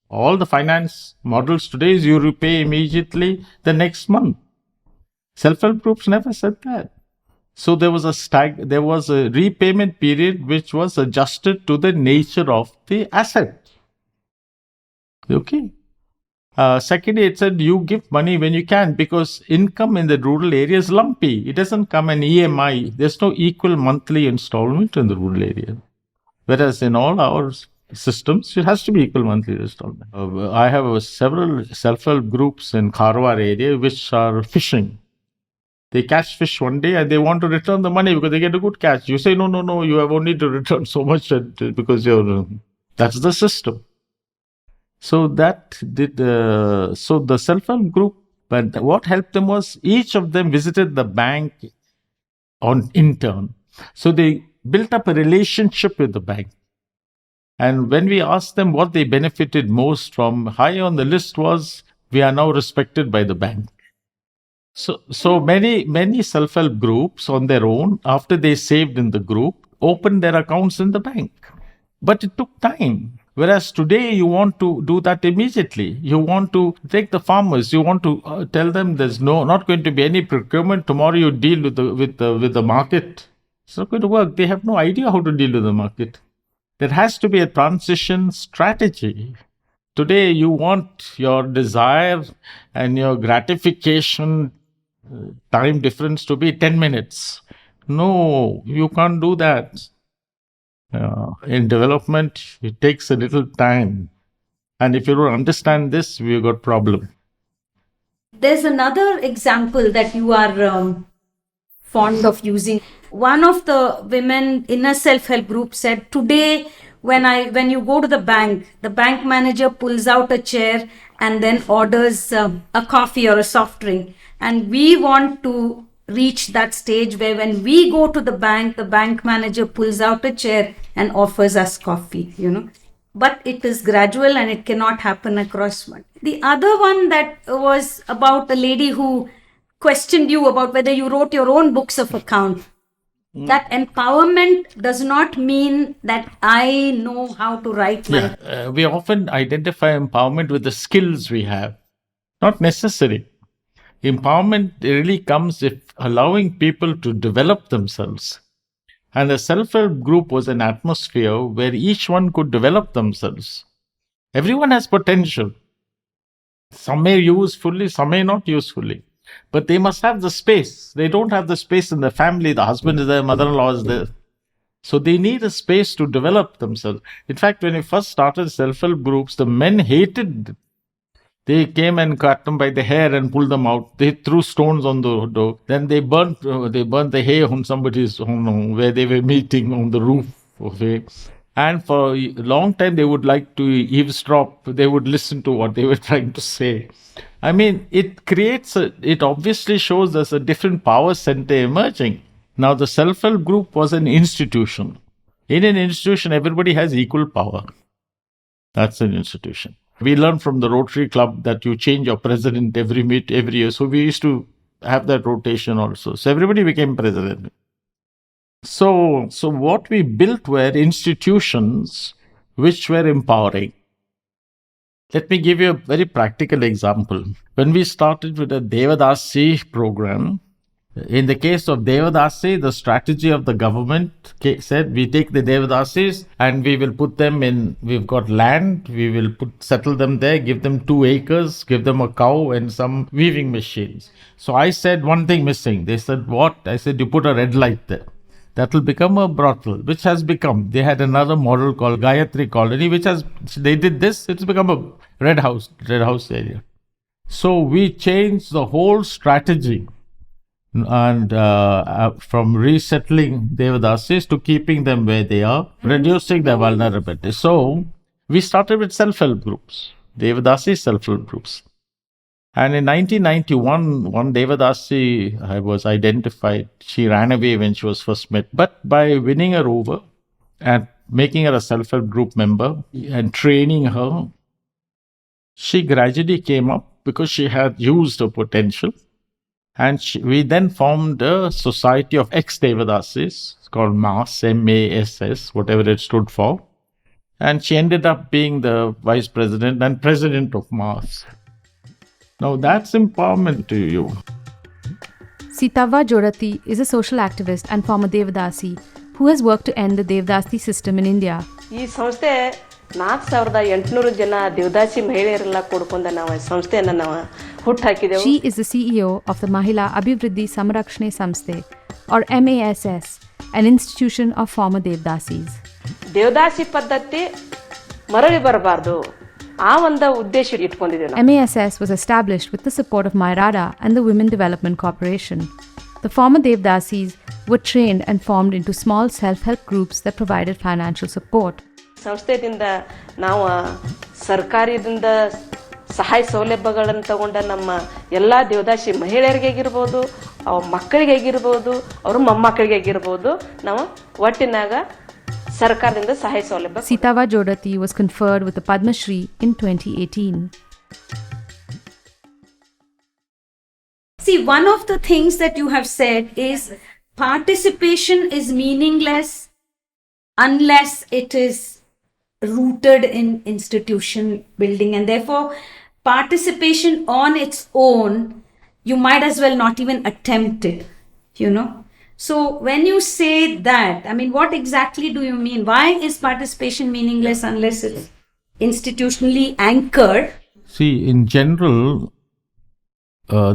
all the finance models today is you repay immediately the next month. Self-help groups never said that. So there was a repayment period which was adjusted to the nature of the asset. Okay. Secondly, it said you give money when you can, because income in the rural area is lumpy. It doesn't come an EMI. There's no equal monthly installment in the rural area. Whereas in all our systems, it has to be equal monthly installment. I have several self-help groups in Kharwar area which are fishing. They catch fish one day and they want to return the money because they get a good catch. You say, no, you have only to return so much because that's the system. So so the self-help group, but what helped them was each of them visited the bank in turn. So they built up a relationship with the bank. And when we asked them what they benefited most from, high on the list was, we are now respected by the bank. So many self-help groups on their own, after they saved in the group, opened their accounts in the bank. But it took time. Whereas today you want to do that immediately. You want to take the farmers. You want to tell them there's not going to be any procurement. Tomorrow you deal with the market. It's not going to work. They have no idea how to deal with the market. There has to be a transition strategy. Today you want your desire and your gratification time difference to be 10 minutes. No, you can't do that. In development, it takes a little time. And if you don't understand this, we've got problem. There's another example that you are fond of using. One of the women in a self-help group said, today, when you go to the bank manager pulls out a chair and then orders a coffee or a soft drink. And we want to reach that stage where when we go to the bank manager pulls out a chair and offers us coffee, But it is gradual and it cannot happen across one. The other one that was about a lady who questioned you about whether you wrote your own books of account. That empowerment does not mean that I know how to write my... we often identify empowerment with the skills we have. Not necessary. Empowerment really comes if allowing people to develop themselves. And the self-help group was an atmosphere where each one could develop themselves. Everyone has potential. Some may use fully, some may not use fully. But they must have the space. They don't have the space in the family. The husband is there, mother-in-law is there. So they need a space to develop themselves. In fact, when we first started self-help groups, the men hated. They came and cut them by the hair and pulled them out. They threw stones on the door. Then they burnt the hay on somebody's home where they were meeting on the roof of it. And for a long time, they would like to eavesdrop. They would listen to what they were trying to say. I mean, it obviously shows us a different power center emerging. Now, the self-help group was an institution. In an institution, everybody has equal power. That's an institution. We learned from the Rotary Club that you change your president every year. So we used to have that rotation also. So everybody became president. So what we built were institutions which were empowering. Let me give you a very practical example. When we started with the Devadasi program, in the case of Devadasi, the strategy of the government said we take the Devadasis and we will put them in, we've got land, we will settle them there, give them 2 acres, give them a cow and some weaving machines. So I said one thing missing. They said, what? I said, you put a red light there. That will become a brothel, which has become. They had another model called Gayatri Colony, they did this, it's become a red house area. So we changed the whole strategy and from resettling Devadasis to keeping them where they are, reducing their vulnerability. So we started with self-help groups, Devadasi self-help groups. And in 1991, one Devadasi was identified. She ran away when she was first met. But by winning her over and making her a self-help group member and training her, she gradually came up because she had used her potential. And we then formed a society of ex-Devadasis. It's called MASS, M-A-S-S, whatever it stood for. And she ended up being the vice president and president of MASS. Now that's empowerment to you. Sitavva Jodati is a social activist and former Devadasi who has worked to end the Devadasi system in India. ಈ ಸಂಸ್ಥೆ 4800 ಜನ ದೇವದಾಸಿ ಮಹಿಳೆಯರೆಲ್ಲ ಕೂಡ್ಕೊಂಡು ನಾವು ಸಂಸ್ಥೆಯನ್ನು ನಾವು ಹುಟ್ಟಾಕಿದೆವು. She is the CEO of the Mahila Abhivriddhi Samrakshne Samsthe, or MASS, an institution of former Devdasis. ದೇವದಾಸಿ ಪದ್ಧತಿ ಮರಳಿ ಬರಬಾರ್ದು, ಆ ಒಂದು ಉದ್ದೇಶ ಇಟ್ಕೊಂಡಿದ್ದೇವೆ ನಾವು. MASS was established with the support of MYRADA and the Women Development Corporation. The former Devdasis were trained and formed into small self-help groups that provided financial support. ಸಂಸ್ಥೆದಿಂದ ನಾವು ಸರ್ಕಾರದಿಂದ ಸಹಾಯ ಸೌಲಭ್ಯಗಳನ್ನು ತಗೊಂಡ ನಮ್ಮ ಎಲ್ಲ ದೇವದಾಸಿ ಮಹಿಳೆಯರಿಗೆ ಆಗಿರ್ಬೋದು, ಅವ್ರ ಮಕ್ಕಳಿಗೆ ಆಗಿರ್ಬೋದು, ಅವ್ರ ಮೊಮ್ಮಕ್ಕಳಿಗೆ ಆಗಿರ್ಬೋದು, ನಾವು ಒಟ್ಟಿನಾಗ ಸರ್ಕಾರದಿಂದ ಸಹಾಯ ಸೌಲಭ್ಯ. Sitavva Jodati was conferred with the Padma Shri in 2018. See, one of the things that you have said is participation is meaningless unless it is rooted in institution building, and therefore participation on its own, you might as well not even attempt it, you know. So when you say that, I mean, what exactly do you mean? Why is participation meaningless unless it's institutionally anchored? See, in general,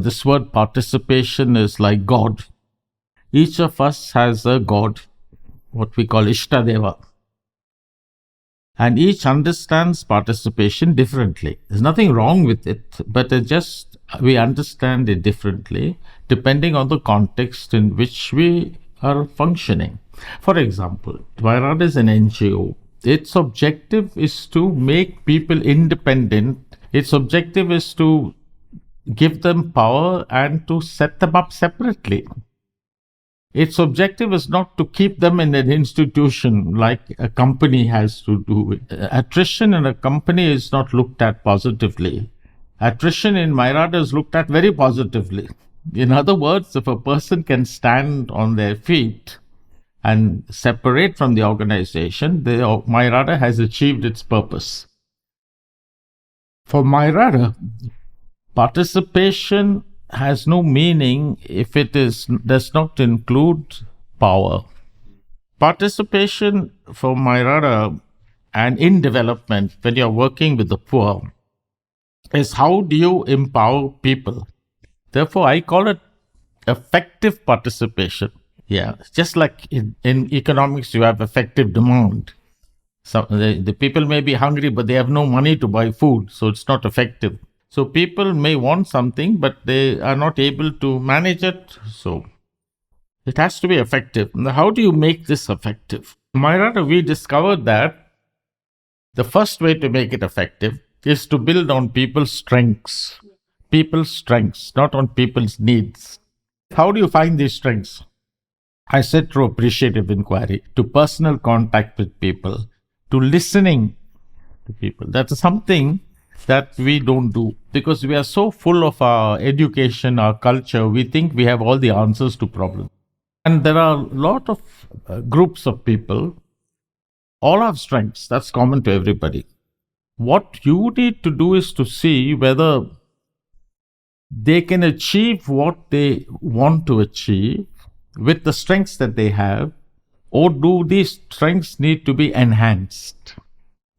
this word participation is like God. Each of us has a God, what we call Ishtadeva. And each understands participation differently. There's nothing wrong with it, but we understand it differently depending on the context in which we are functioning. For example, MYRADA is an NGO. Its objective is to make people independent. Its objective is to give them power and to set them up separately. Its objective is not to keep them in an institution like a company has to do. Attrition in a company is not looked at positively. Attrition in MYRADA is looked at very positively. In other words, if a person can stand on their feet and separate from the organization, MYRADA has achieved its purpose. For MYRADA, participation has no meaning if it does not include power. Participation for MYRADA and in development, when you're working with the poor, is how do you empower people? Therefore, I call it effective participation. Yeah, just like in economics, you have effective demand. So the people may be hungry, but they have no money to buy food, so it's not effective. So people may want something, but they are not able to manage it. So it has to be effective. Now, how do you make this effective? MYRADA, we discovered that the first way to make it effective is to build on people's strengths. People's strengths, not on people's needs. How do you find these strengths? I said through appreciative inquiry, to personal contact with people, to listening to people. That is something that we don't do because we are so full of our education, our culture. We think we have all the answers to problems. And there are a lot of groups of people, all have strengths. That's common to everybody. What you need to do is to see whether they can achieve what they want to achieve with the strengths that they have, or do these strengths need to be enhanced?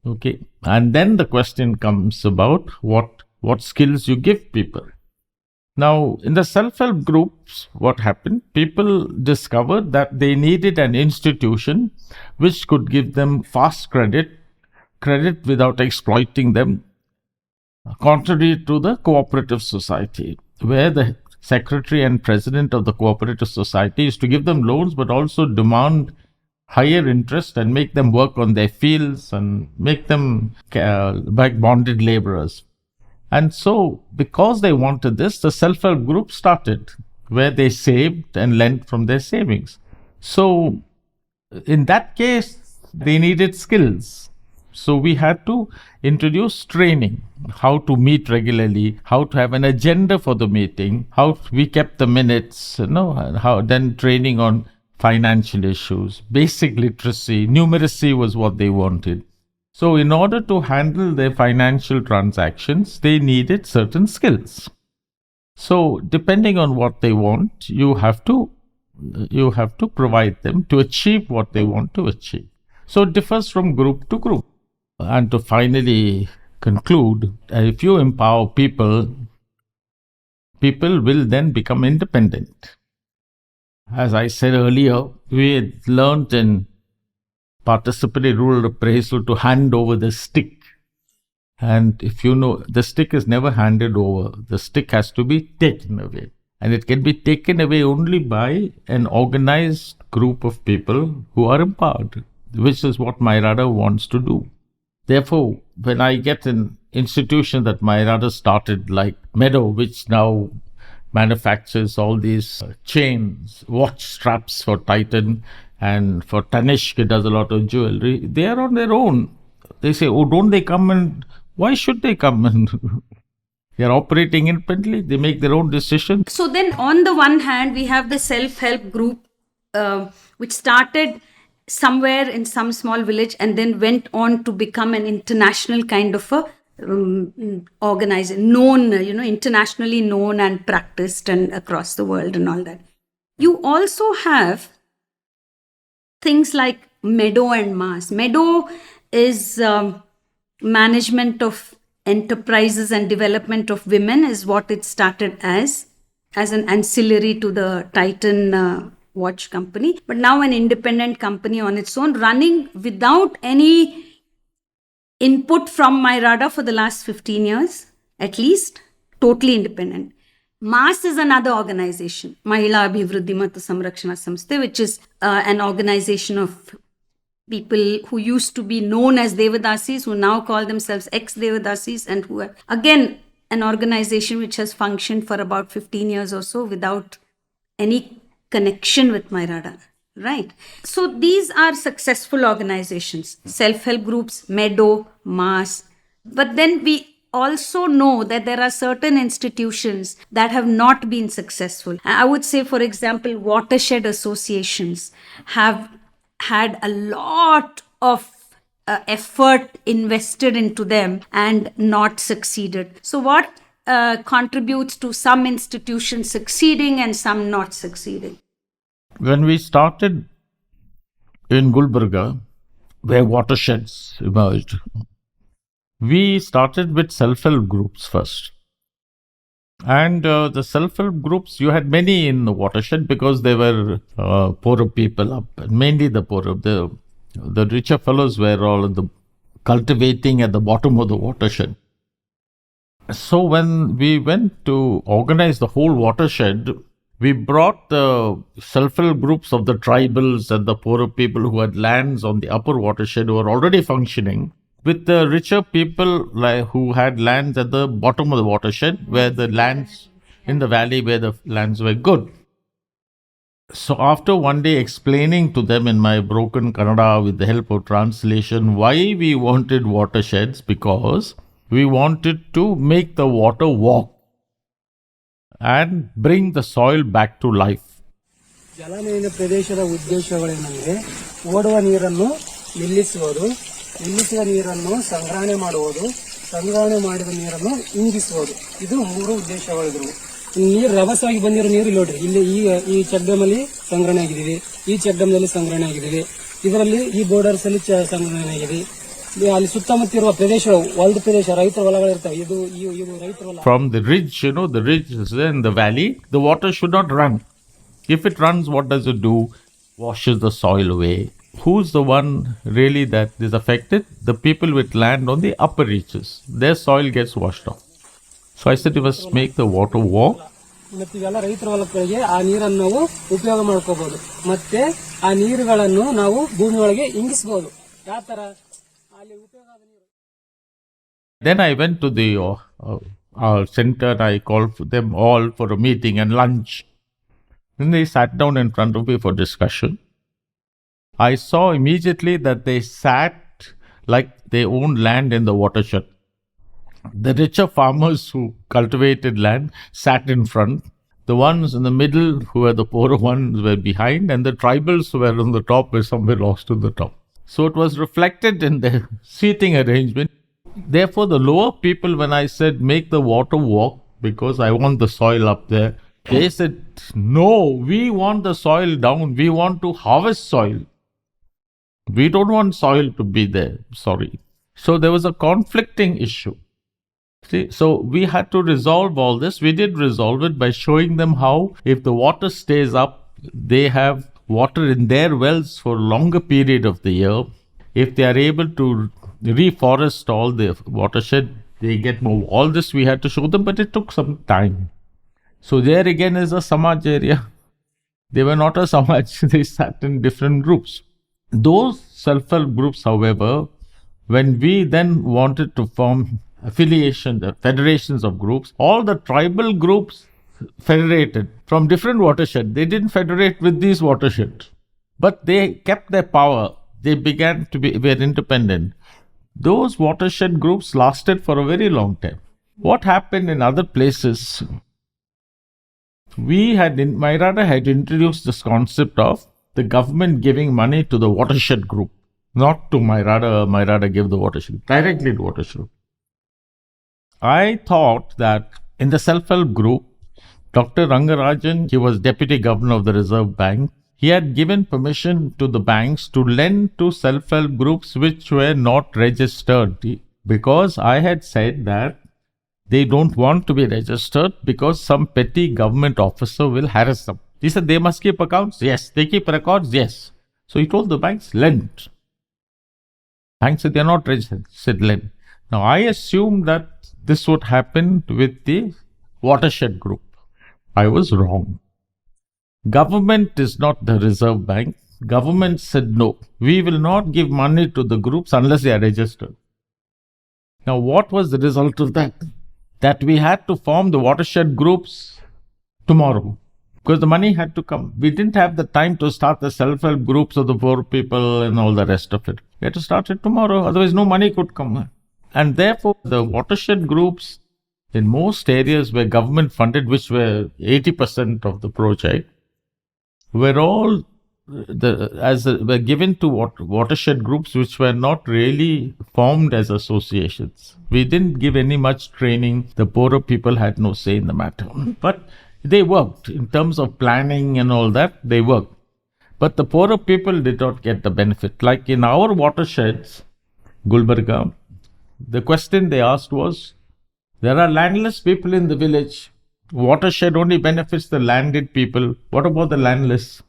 Okay. And then the question comes about what skills you give people. Now, in the self-help groups, what happened? People discovered that they needed an institution which could give them fast credit without exploiting them, contrary to the cooperative society, where the secretary and president of the cooperative society is to give them loans but also demand higher interest and make them work on their fields and make them like bonded laborers. And so, because they wanted this, the self-help group started, where they saved and lent from their savings. So, in that case, they needed skills. So, we had to introduce training, how to meet regularly, how to have an agenda for the meeting, how we kept the minutes, how then training on financial issues, basic literacy, numeracy was what they wanted. So in order to handle their financial transactions, they needed certain skills. So depending on what they want, you have to provide them to achieve what they want to achieve. So it differs from group to group. And to finally conclude, if you empower people, people will then become independent. As I said earlier, we had learned in participatory rural appraisal to hand over the stick. And if you know, the stick is never handed over. The stick has to be taken away. And it can be taken away only by an organized group of people who are empowered, which is what MYRADA wants to do. Therefore, when I get an institution that MYRADA started, like Meadow, which now manufactures all these chains, watch straps for Titan, and for Tanishq, it does a lot of jewelry. They are on their own. They say, oh, don't they come and... Why should they come and... They are operating independently. They make their own decisions. So then on the one hand, we have the self-help group, which started somewhere in some small village and then went on to become an international kind of a organization, known, internationally known and practiced and across the world and all that. You also have things like Meadow and Mars. Meadow is management of enterprises and development of women is what it started as an ancillary to the Titan watch company, but now an independent company on its own, running without any input from MYRADA for the last 15 years, at least, totally independent. MAS is another organization, Mahila Abhivruddhi Mattu Samrakshana Samsthe, which is an organization of people who used to be known as Devadasis, who now call themselves ex-Devadasis, and who are, again, an organization which has functioned for about 15 years or so without any connection with MYRADA, right? So these are successful organizations, self-help groups, Meadow, MAS. But then we also know that there are certain institutions that have not been successful. I would say, for example, watershed associations have had a lot of effort invested into them and not succeeded. So what contributes to some institutions succeeding and some not succeeding? When we started in Gulbarga, where watersheds emerged, we started with self-help groups first. And the self-help groups, you had many in the watershed because they were poorer people up, mainly the poorer. The richer fellows were all in the cultivating at the bottom of the watershed. So when we went to organize the whole watershed, we brought the self-help groups of the tribals and the poorer people who had lands on the upper watershed who were already functioning, with the richer people who had lands at the bottom of the watershed, where the lands in the valley where the lands were good. So after one day explaining to them in my broken Kannada with the help of translation why we wanted watersheds, because we wanted to make the water walk and bring the soil back to life. ಜಲನಯನ ಪ್ರದೇಶದ ಉದ್ದೇಶಗಳೇನೆಂದರೆ ಓಡುವ ನೀರನ್ನು ನಿಲ್ಲಿಸುವ ನೀರನ್ನು ಸಂಗ್ರಹಣೆ ಮಾಡುವುದು, ಸಂಗ್ರಹಣೆ ಮಾಡಿದ ನೀರನ್ನು ಇಂಗಿಸುವುದು. ಇದು 3 ಉದ್ದೇಶಗಳಿದ್ರು. ನೀರು ರಭಸವಾಗಿ ಬಂದಿರೋ ನೀರು ಇಲ್ಲಿ ನೋಡ್ರಿ, ಇಲ್ಲಿ ಈ ಚೆಕ್ ಡ್ಯಾಮ್ ಅಲ್ಲಿ ಸಂಗ್ರಹಣೆ ಆಗಿದ್ದೀವಿ, ಈ ಚೆಕ್ ಡ್ಯಾಮ್ ನಲ್ಲಿ ಸಂಗ್ರಹಣೆ ಆಗಿದ್ದೀವಿ, ಇದರಲ್ಲಿ ಈ ಬೋರ್ಡರ್ಸ್ ಅಲ್ಲಿ ಸಂಗ್ರಹಣೆ ಆಗಿದೆ. ಅಲ್ಲಿ ಸುತ್ತಮುತ್ತಿರುವ ಪ್ರದೇಶ ಹೊಲದ ಪ್ರದೇಶ, ರೈತರ ಹೊಲಗಳಿರ್ತವೆ. ಇದು ರೈತರ ಹೊಲ. From the ridge, the ridge is there in the valley, the water should not run. If it runs, what does it do? Washes the soil away. Who's the one really that is affected? The people with land on the upper reaches. Their soil gets washed off. So I said, you must make the water walk. ಮತ್ತೆ ಇವೆಲ್ಲ ರೈತರ ಹೊಲಗಳಿಗೆ ಆ ನೀರನ್ನು ನಾವು ಉಪಯೋಗ ಮಾಡ್ಕೋಬಹುದು, ಮತ್ತೆ ಆ ನೀರುಗಳನ್ನು ನಾವು ಭೂಮಿ ಒಳಗೆ ಇಂಗಿಸಬಹುದು. ಯಾವ ತರ ಅಲ್ಲಿ ಉಪಯೋಗ ಆದ ನೀರು. Then I went to the center. I called them all for a meeting and lunch. Then they sat down in front of me for discussion. I saw immediately that they sat like they owned land in the watershed. The richer farmers who cultivated land sat in front. The ones in the middle, who were the poorer ones, were behind, and the tribals who were on the top were somewhere lost to the top. So it was reflected in the seating arrangement. Therefore, the lower people, when I said make the water walk because I want the soil up there, they said, no, we want the soil down. We want to harvest soil. We don't want soil to be there. Sorry. So there was a conflicting issue. See, so we had to resolve all this. We did resolve it by showing them how if the water stays up, they have water in their wells for a longer period of the year. If they are able to reforest all the watershed, they get more. All this we had to show them, but it took some time. So there again is a Samaj area. They were not a Samaj. They sat in different groups. Those self-help groups, however, when we then wanted to form affiliation, the federations of groups, all the tribal groups federated from different watersheds. They didn't federate with these watersheds, but they kept their power. They began to were independent. Those watershed groups lasted for a very long time. What happened in other places? MYRADA had introduced this concept of the government giving money to the watershed group, not to MYRADA. MYRADA gave the watershed directly to watershed. I thought that in the self-help group, Dr. Rangarajan, he was deputy governor of the Reserve Bank. He had given permission to the banks to lend to self-help groups which were not registered, because I had said that they don't want to be registered because some petty government officer will harass them. He said they must keep accounts. Yes. They keep records. Yes. So he told the banks, lend. Banks said they are not registered. He said lend. Now I assumed that this would happen with the watershed group. I was wrong. Government is not the Reserve Bank. Government said no, we will not give money to the groups unless they are registered. Now what was the result of that? That we had to form the watershed groups tomorrow because the money had to come. We didn't have the time to start the self-help groups of the poor people and all the rest of it. We had to start it tomorrow, otherwise no money could come. And therefore, the watershed groups in most areas were government funded, which were 80% of the project, were all were given to watershed groups which were not really formed as associations. We didn't give any much training. The poorer people had no say in the matter. But they worked in terms of planning and all that. They worked. But the poorer people did not get the benefit. Like in our watersheds, Gulbarga, the question they asked was, there are landless people in the village. Watershed only benefits the landed people. What about the landless?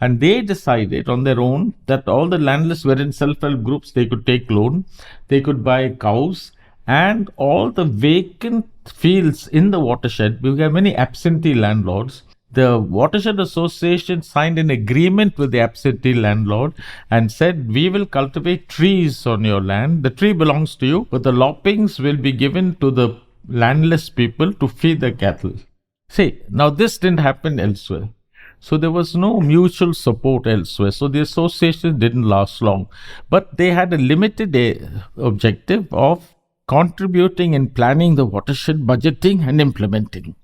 And they decided on their own that all the landless were in self-help groups. They could take loan, they could buy cows, and all the vacant fields in the watershed, we have many absentee landlords. The Watershed Association signed an agreement with the absentee landlord and said, we will cultivate trees on your land. The tree belongs to you, but the loppings will be given to the landless people to feed the cattle. See, now this didn't happen elsewhere. So there was no mutual support elsewhere. So the association didn't last long. But they had a limited objective of contributing in planning the watershed, budgeting and implementing.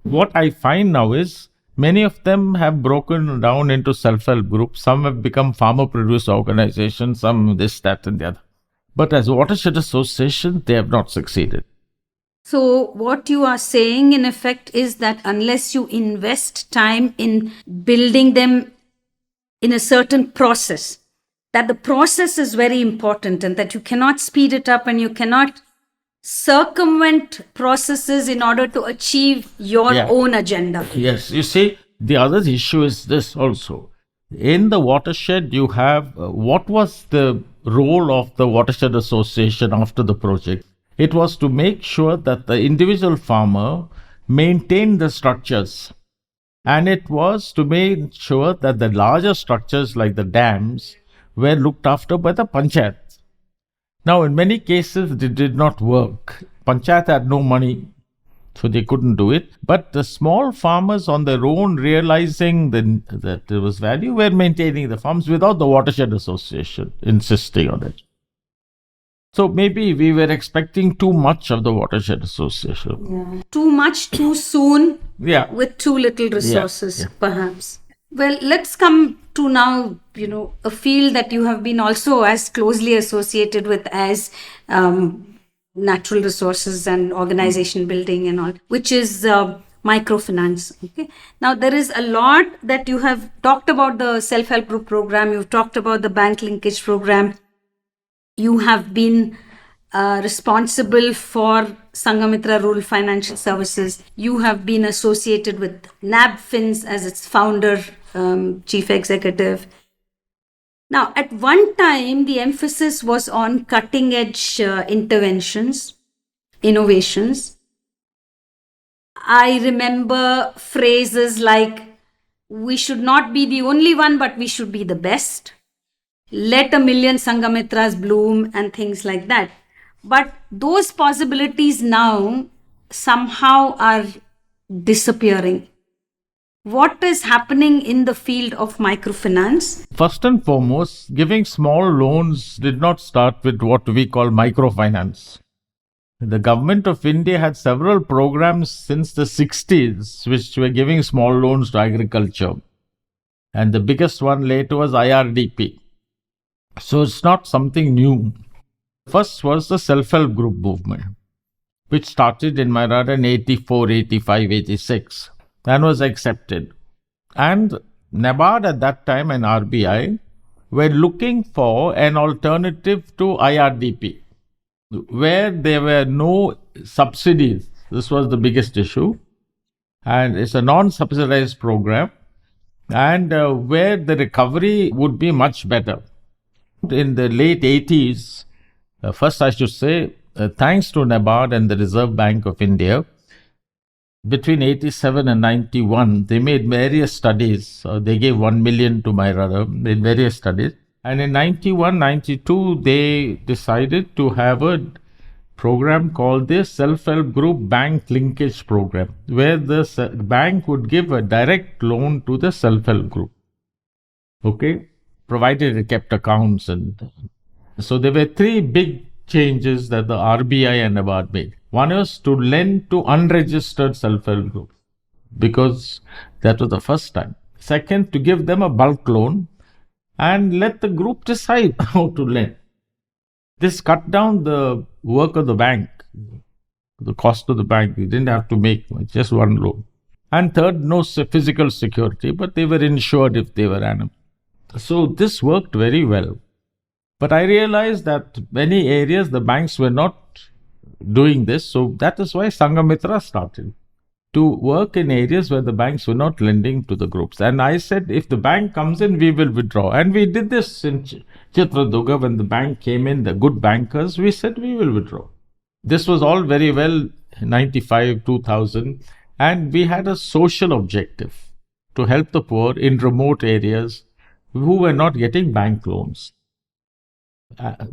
What I find now is many of them have broken down into self-help groups. Some have become farmer-producer organizations, some this, that and the other. But as watershed associations, they have not succeeded. So what you are saying in effect is that unless you invest time in building them in a certain process, that the process is very important and that you cannot speed it up and you cannot circumvent processes in order to achieve your own agenda. Yes, you see, the other issue is this also. In the watershed, you have what was the role of the watershed association after the project? It was to make sure that the individual farmer maintained the structures. And it was to make sure that the larger structures like the dams were looked after by the panchayat. Now, in many cases, it did not work. Panchayat had no money, so they couldn't do it. But the small farmers on their own, realizing that there was value, were maintaining the farms without the watershed association insisting on it. So maybe we were expecting too much of the watershed association. Yeah. Too much, too soon, with too little resources, perhaps. Well, let's come to now, a field that you have been also as closely associated with as natural resources and organization building and all, which is microfinance. Okay. Now, there is a lot that you have talked about the self-help group program. You've talked about the bank linkage program. You have been responsible for Sanghamitra Rural Financial Services. You have been associated with NABFINS as its founder, chief executive. Now, at one time, the emphasis was on cutting edge interventions, innovations. I remember phrases like, we should not be the only one, but we should be the best. Let a million Sanghamitras bloom and things like that. But those possibilities now somehow are disappearing. What is happening in the field of microfinance? First and foremost, giving small loans did not start with what we call microfinance. The government of India had several programs since the 60s which were giving small loans to agriculture. And the biggest one later was IRDP. So it's not something new. First was the self-help group movement, which started in MYRADA in 84, 85, 86 and was accepted. And NABARD at that time and RBI were looking for an alternative to IRDP, where there were no subsidies. This was the biggest issue. And it's a non-subsidized program, and where the recovery would be much better. In the late 80s, first I should say, thanks to NABARD and the Reserve Bank of India, between 87 and 91, they made various studies. They gave 1 million to MYRADA, made various studies. And in 91, 92, they decided to have a program called the Self-Help Group Bank Linkage Program, where the bank would give a direct loan to the self-help group. Okay? Provided it kept accounts. And so there were three big changes that the RBI and NABARD made. One was to lend to unregistered self-help groups, because that was the first time. Second, to give them a bulk loan and let the group decide how to lend. This cut down the work of the bank, the cost of the bank. You didn't have to make much, just one loan. And third, no physical security, but they were insured if they were animals. So this worked very well. But I realized that many areas the banks were not doing this. So that is why Sanghamitra started to work in areas where the banks were not lending to the groups. And I said, if the bank comes in, we will withdraw. And we did this in Chitradurga. When the bank came in, the good bankers, we said we will withdraw. This was all very well, 95, 2000. And we had a social objective to help the poor in remote areas who were not getting bank loans.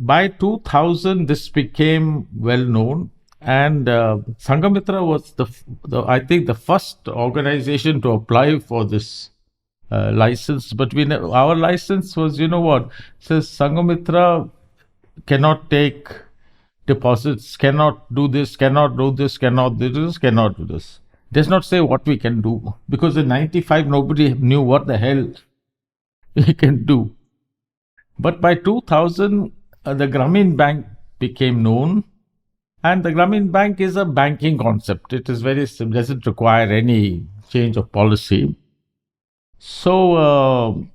By 2000, this became well known, and Sanghamitra was I think the first organization to apply for this license, but our license was, says Sanghamitra cannot take deposits, cannot do this, cannot do this, cannot do this, cannot do this. Does not say what we can do, because in 95 nobody knew what the hell we can do. But by 2000, the Grameen Bank became known, and the Grameen Bank is a banking concept. It is very simple, doesn't require any change of policy. So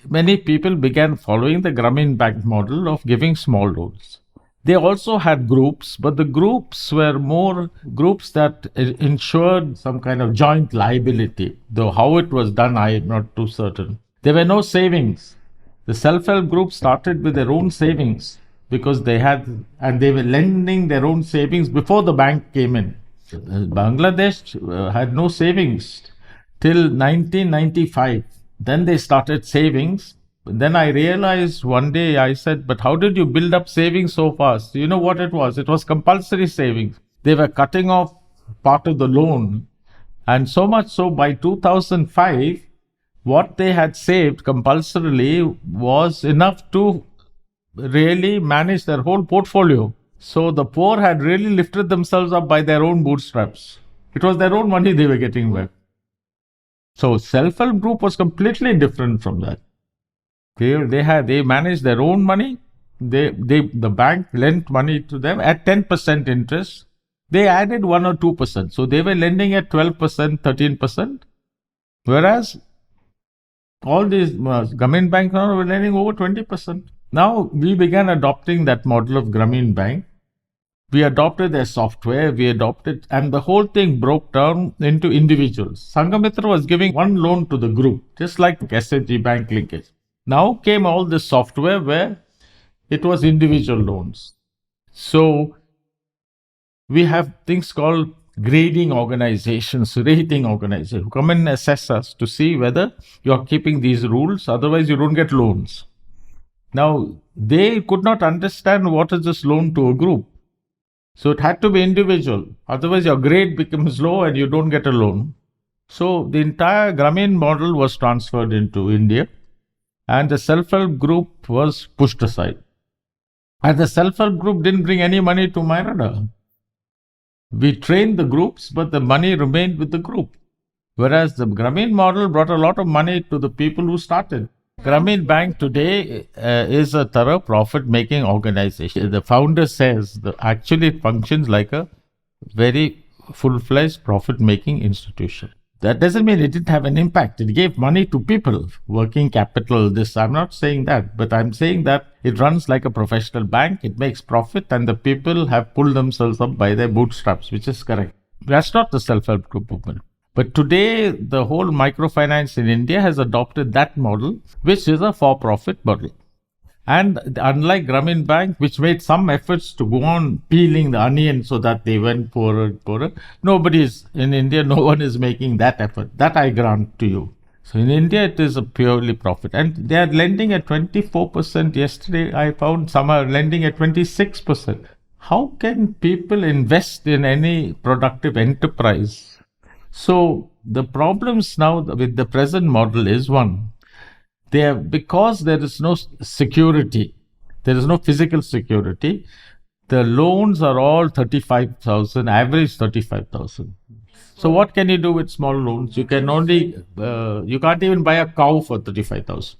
many people began following the Grameen Bank model of giving small loans. They also had groups, but the groups were more groups that ensured some kind of joint liability. Though how it was done, I am not too certain. There were no savings. The self-help group started with their own savings because they were lending their own savings before the bank came in. Bangladesh had no savings till 1995. Then they started savings. Then I realized one day, I said, but how did you build up savings so fast? You know what it was? It was compulsory savings. They were cutting off part of the loan. And so much so by 2005, what they had saved compulsorily was enough to really manage their whole portfolio. So the poor had really lifted themselves up by their own bootstraps. It was their own money they were getting back. So self-help group was completely different from that. They managed their own money. The bank lent money to them at 10% interest. They added 1 or 2%. So they were lending at 12%, 13%. Whereas all these Grameen Bank now were lending over 20%. Now we began adopting that model of Grameen Bank. We adopted their software, and the whole thing broke down into individuals. Sanghamitra was giving one loan to the group, just like SHG Bank linkage. Now came all this software where it was individual loans. So we have things called grading organizations, rating organizations, who come and assess us to see whether you are keeping these rules, otherwise you don't get loans. Now, they could not understand what is this loan to a group. So it had to be individual, otherwise your grade becomes low and you don't get a loan. So the entire Grameen model was transferred into India, and the self-help group was pushed aside. And the self-help group didn't bring any money to MYRADA. We trained the groups, but the money remained with the group. Whereas the Grameen model brought a lot of money to the people who started. Grameen Bank today is a thorough profit-making organization. The founder says actually it functions like a very full-fledged profit-making institution. That doesn't mean it didn't have an impact. It gave money to people, working capital, this. I'm not saying that, but I'm saying that it runs like a professional bank. It makes profit, and the people have pulled themselves up by their bootstraps, which is correct. That's not the self-help group movement. But today, the whole microfinance in India has adopted that model, which is a for-profit model. And unlike Grameen Bank, which made some efforts to go on peeling the onion so that they went poorer, in India, no one is making that effort. That I grant to you. So in India, it is a purely profit. And they are lending at 24%. Yesterday, I found some are lending at 26%. How can people invest in any productive enterprise? So the problems now with the present model is one. Because there is no security, there is no physical security, the loans are all 35,000, average 35,000. So what can you do with small loans? You can only, you can't even buy a cow for 35,000.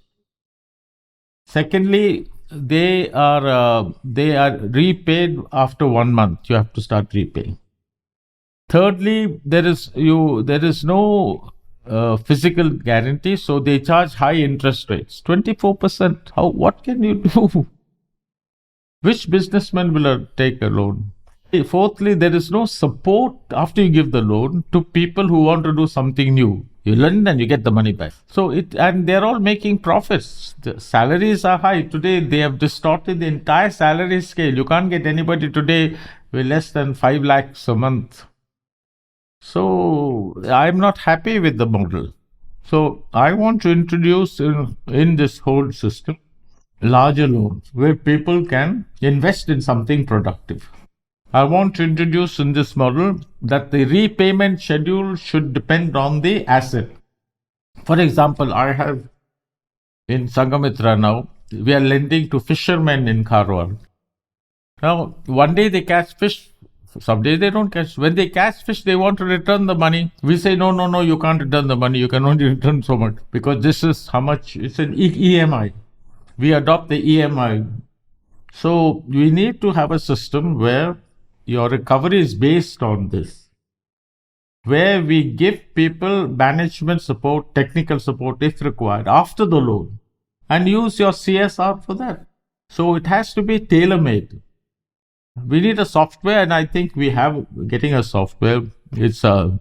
Secondly, they are repaid after 1 month. You have to start repaying. Thirdly, there is no physical guarantee, so they charge high interest rates, 24%. What can you do? Which businessman will take a loan? Fourthly, there is no support after you give the loan to people who want to do something new. You lend and you get the money back. And they're all making profits. The salaries are high. Today, they have distorted the entire salary scale. You can't get anybody today with less than 5 lakhs a month. So I'm not happy with the model. So I want to introduce in this whole system larger loans where people can invest in something productive. I want to introduce in this model that the repayment schedule should depend on the asset. For example, I have in Sangamitra now, we are lending to fishermen in Karwar. Now, one day they catch fish, some days they don't catch. When they catch fish, they want to return the money. We say, no, you can't return the money. You can only return so much because this is how much, it's an EMI. We adopt the EMI. So we need to have a system where your recovery is based on this, where we give people management support, technical support if required after the loan, and use your CSR for that. So it has to be tailor-made. We need a software, and I think we have getting a software. It's a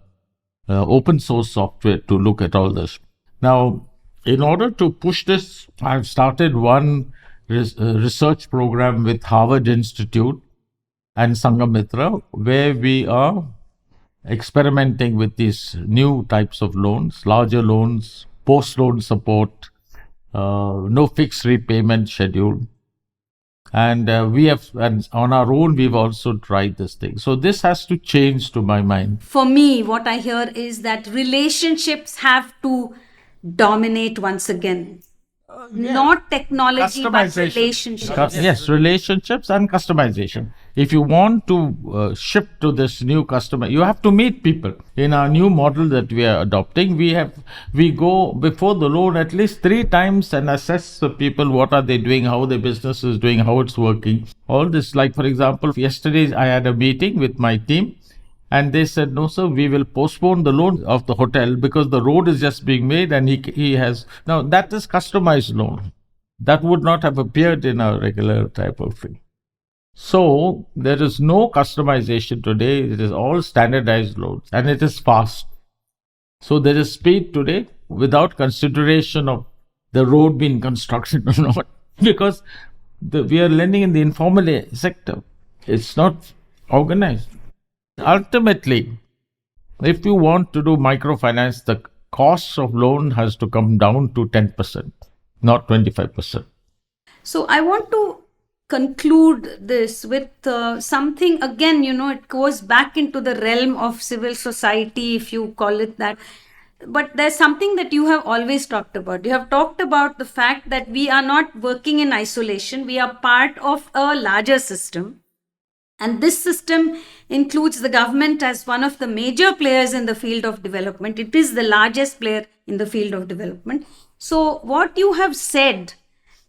open source software to look at all this. Now, in order to push this, I've started one research program with Harvard Institute and Sangamitra, where we are experimenting with these new types of loans, larger loans, post-loan support, no fixed repayment schedule. And and on our own, we've also tried this thing. So this has to change, to my mind. For me, what I hear is that relationships have to dominate once again. Not technology, but relationships. Yes, relationships and customization. If you want to shift to this new customer, you have to meet people. In our new model that we are adopting, we go before the loan at least 3 times and assess the people, what are they doing, how their business is doing, how it's working. All this, like for example, yesterday I had a meeting with my team. And they said, no, sir, we will postpone the loan of the hotel because the road is just being made and he has... Now, that is customized loan. That would not have appeared in a regular type of thing. So, there is no customization today. It is all standardized loans and it is fast. So, there is speed today without consideration of the road being constructed or not. Because we are lending in the informal sector. It's not organized. Ultimately, if you want to do microfinance, the cost of loan has to come down to 10%, not 25%. So I want to conclude this with something, again, it goes back into the realm of civil society, if you call it that. But there's something that you have always talked about. You have talked about the fact that we are not working in isolation. We are part of a larger system. And this system includes the government as one of the major players in the field of development. It is the largest player in the field of development. So what you have said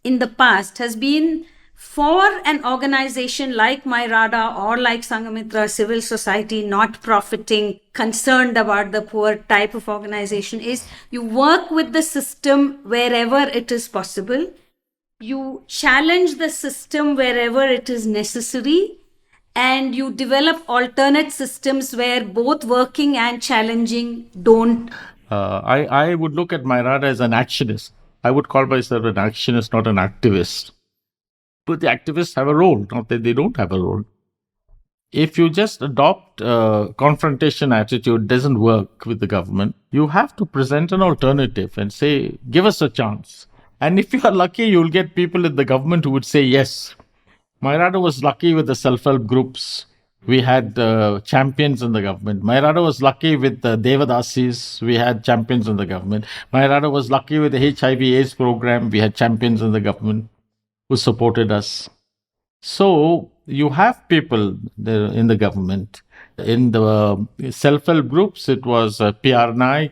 in the past has been for an organization like MYRADA or like Sangamitra, civil society, not profiting, concerned about the poor type of organization, is you work with the system wherever it is possible. You challenge the system wherever it is necessary. And you develop alternate systems where both working and challenging don't. I would look at MYRADA as an actionist. I would call myself an actionist, not an activist. But the activists have a role, not that they don't have a role. If you just adopt a confrontation attitude, doesn't work with the government, you have to present an alternative and say, give us a chance. And if you are lucky, you'll get people in the government who would say yes. MYRADA was lucky with the self-help groups. We had champions in the government. MYRADA was lucky with the Devadasis. We had champions in the government. MYRADA was lucky with the HIV/AIDS program. We had champions in the government who supported us. So you have people in the government. In the self-help groups, it was P.R. Naik,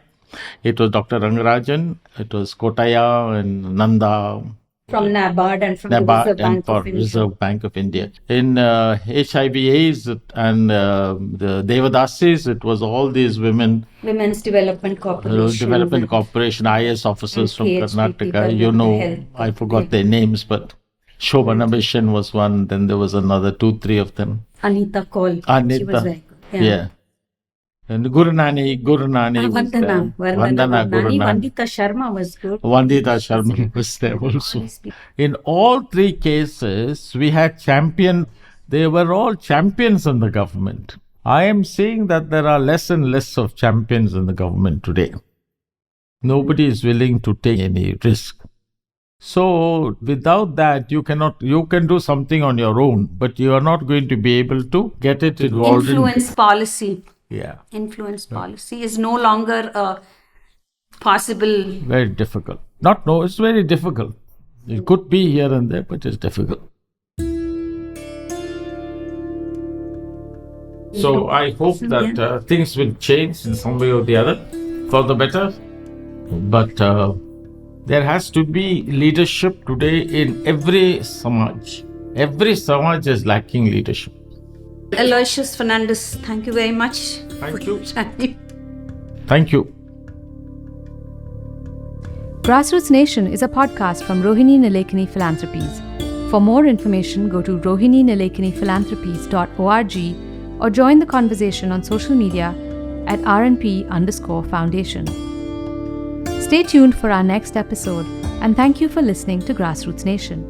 it was Dr. Rangarajan, it was Kotaya and Nanda. From NABARD and from the Reserve Bank of India. In HIV/AIDS and the Devadasis, it was all these women. Women's Development Corporation. IS officers from Karnataka. I forgot their names, but Shobhana Mission was one. Then there was another 2-3 of them. Anita Kaul. Anita. She was very good. Yeah. And Gurunani was there. Vandana Gurunani. Vandita Sharma was good. Vandita Sharma was there also. In all 3 cases, we had champions. They were all champions in the government. I am seeing that there are less and less of champions in the government today. Nobody is willing to take any risk. So without that, you can do something on your own, but you are not going to be able to get it involved. Influence policy. Yeah. Influence policy is no longer a possible? Very difficult. It's very difficult. It could be here and there, but it's difficult. So I hope that things will change in some way or the other for the better. But there has to be leadership today in every samaj. Every samaj is lacking leadership. Aloysius Fernandez, thank you very much. Thank you. Time. Thank you. Grassroots Nation is a podcast from Rohini Nilekani Philanthropies. For more information, go to rohininilekani.philanthropies.org or join the conversation on social media at RNP_foundation. Stay tuned for our next episode, and thank you for listening to Grassroots Nation.